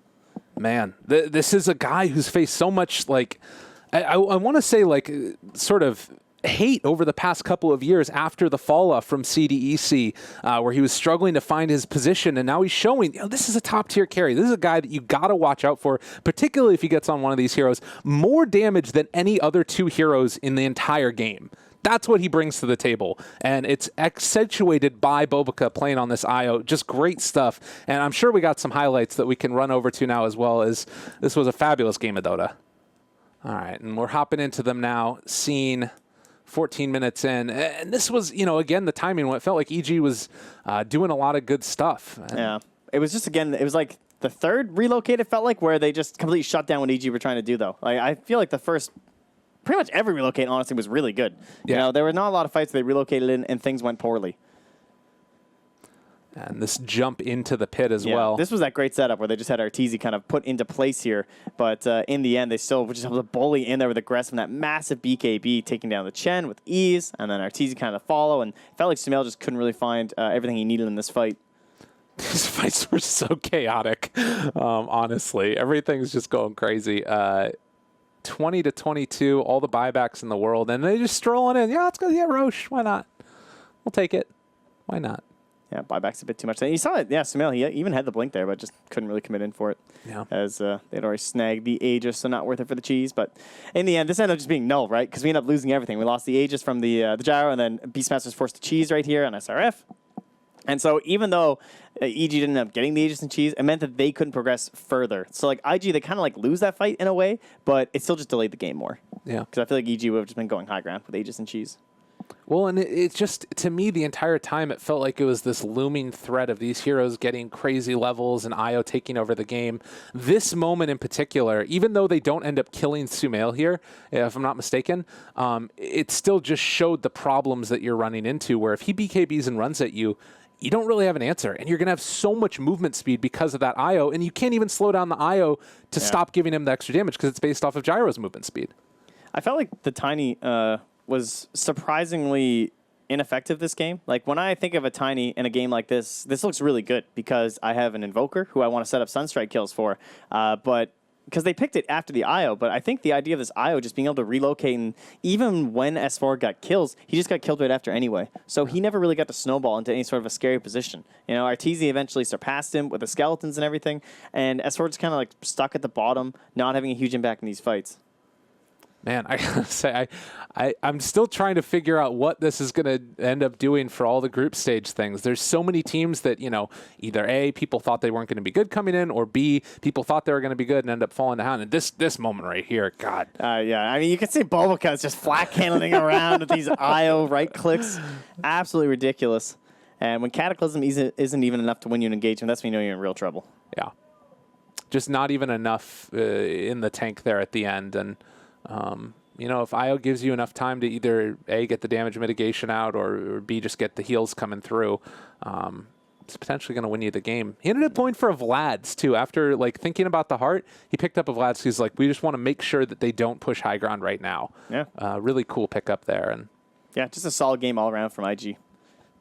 Man, this is a guy who's faced so much, like, I want to say, like, sort of hate over the past couple of years after the fall off from CDEC, where he was struggling to find his position, and now he's showing, this is a top tier carry. This is a guy that you got to watch out for, particularly if he gets on one of these heroes. More damage than any other 2 heroes in the entire game. That's what he brings to the table, and it's accentuated by Bulbaka playing on this IO. Just great stuff, and I'm sure we got some highlights that we can run over to now as well, as this was a fabulous game of Dota. All right, and we're hopping into them now, seeing 14 minutes in, and this was, again, the timing when it felt like EG was doing a lot of good stuff. Yeah, it was just, again, it was like the third relocate, it felt like, where they just completely shut down what EG were trying to do, though. Like, I feel like the first, pretty much every relocate, honestly, was really good. Yeah. There were not a lot of fights they relocated in and things went poorly. And this jump into the pit as well. This was that great setup where they just had Arteezy kind of put into place here, but in the end, they still just have the bully in there with Aggressive and that massive BKB taking down the Chen with ease, and then Arteezy kind of follow, and it felt like Sumail just couldn't really find everything he needed in this fight. These fights were so chaotic, honestly. Everything's just going crazy. 20 to 22, all the buybacks in the world, and they just strolling in. Yeah, let's go. Yeah, Roche. Why not? We'll take it. Why not? Yeah, buyback's a bit too much. And you saw it. Yeah, Sumail, he even had the blink there, but just couldn't really commit in for it. Yeah. As they'd already snagged the Aegis, so not worth it for the cheese. But in the end, this ended up just being null, right? Because we ended up losing everything. We lost the Aegis from the gyro, and then Beastmaster's forced to cheese right here on SRF. And so even though EG didn't end up getting the Aegis and cheese, it meant that they couldn't progress further. So like IG, they kind of like lose that fight in a way, but it still just delayed the game more. Yeah. Because I feel like EG would have just been going high ground with Aegis and cheese. Well, and it's just, to me, the entire time, it felt like it was this looming threat of these heroes getting crazy levels and IO taking over the game. This moment in particular, even though they don't end up killing Sumail here, if I'm not mistaken, it still just showed the problems that you're running into, where if he BKBs and runs at you, you don't really have an answer, and you're going to have so much movement speed because of that IO, and you can't even slow down the IO to stop giving him the extra damage because it's based off of Gyro's movement speed. I felt like the Tiny was surprisingly ineffective this game. Like, when I think of a Tiny in a game like this looks really good because I have an Invoker who I want to set up Sunstrike kills for, but because they picked it after the IO, but I think the idea of this IO just being able to relocate, and even when S4 got kills, he just got killed right after anyway. So he never really got to snowball into any sort of a scary position. Arteezy eventually surpassed him with the skeletons and everything, and S4 just kind of like stuck at the bottom, not having a huge impact in these fights. Man, I gotta say, I'm still trying to figure out what this is going to end up doing for all the group stage things. There's so many teams that, either A, people thought they weren't going to be good coming in, or B, people thought they were going to be good and end up falling down. And this moment right here, God. Yeah, I mean, you can see Bulbacuts just flat cannoning around with these IO right clicks. Absolutely ridiculous. And when Cataclysm isn't even enough to win you an engagement, that's when you know you're in real trouble. Yeah. Just not even enough in the tank there at the end. And, if IO gives you enough time to either A, get the damage mitigation out, or B, just get the heals coming through, it's potentially going to win you the game. He ended up going for a Vlad's, too. After, thinking about the heart, he picked up a Vlad's. He's like, we just want to make sure that they don't push high ground right now. Yeah. Really cool pickup there. And yeah, just a solid game all around from IG.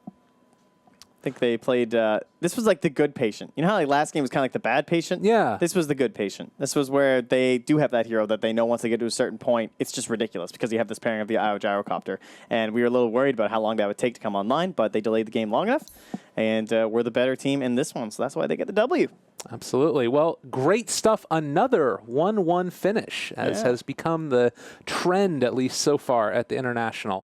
I think they played, this was like the good patient. You know how last game was kind of like the bad patient? Yeah. This was the good patient. This was where they do have that hero that they know once they get to a certain point, it's just ridiculous because you have this pairing of the IO Gyrocopter. And we were a little worried about how long that would take to come online, but they delayed the game long enough. And we're the better team in this one, so that's why they get the W. Absolutely. Well, great stuff. Another 1-1 finish, as has become the trend, at least so far, at the International.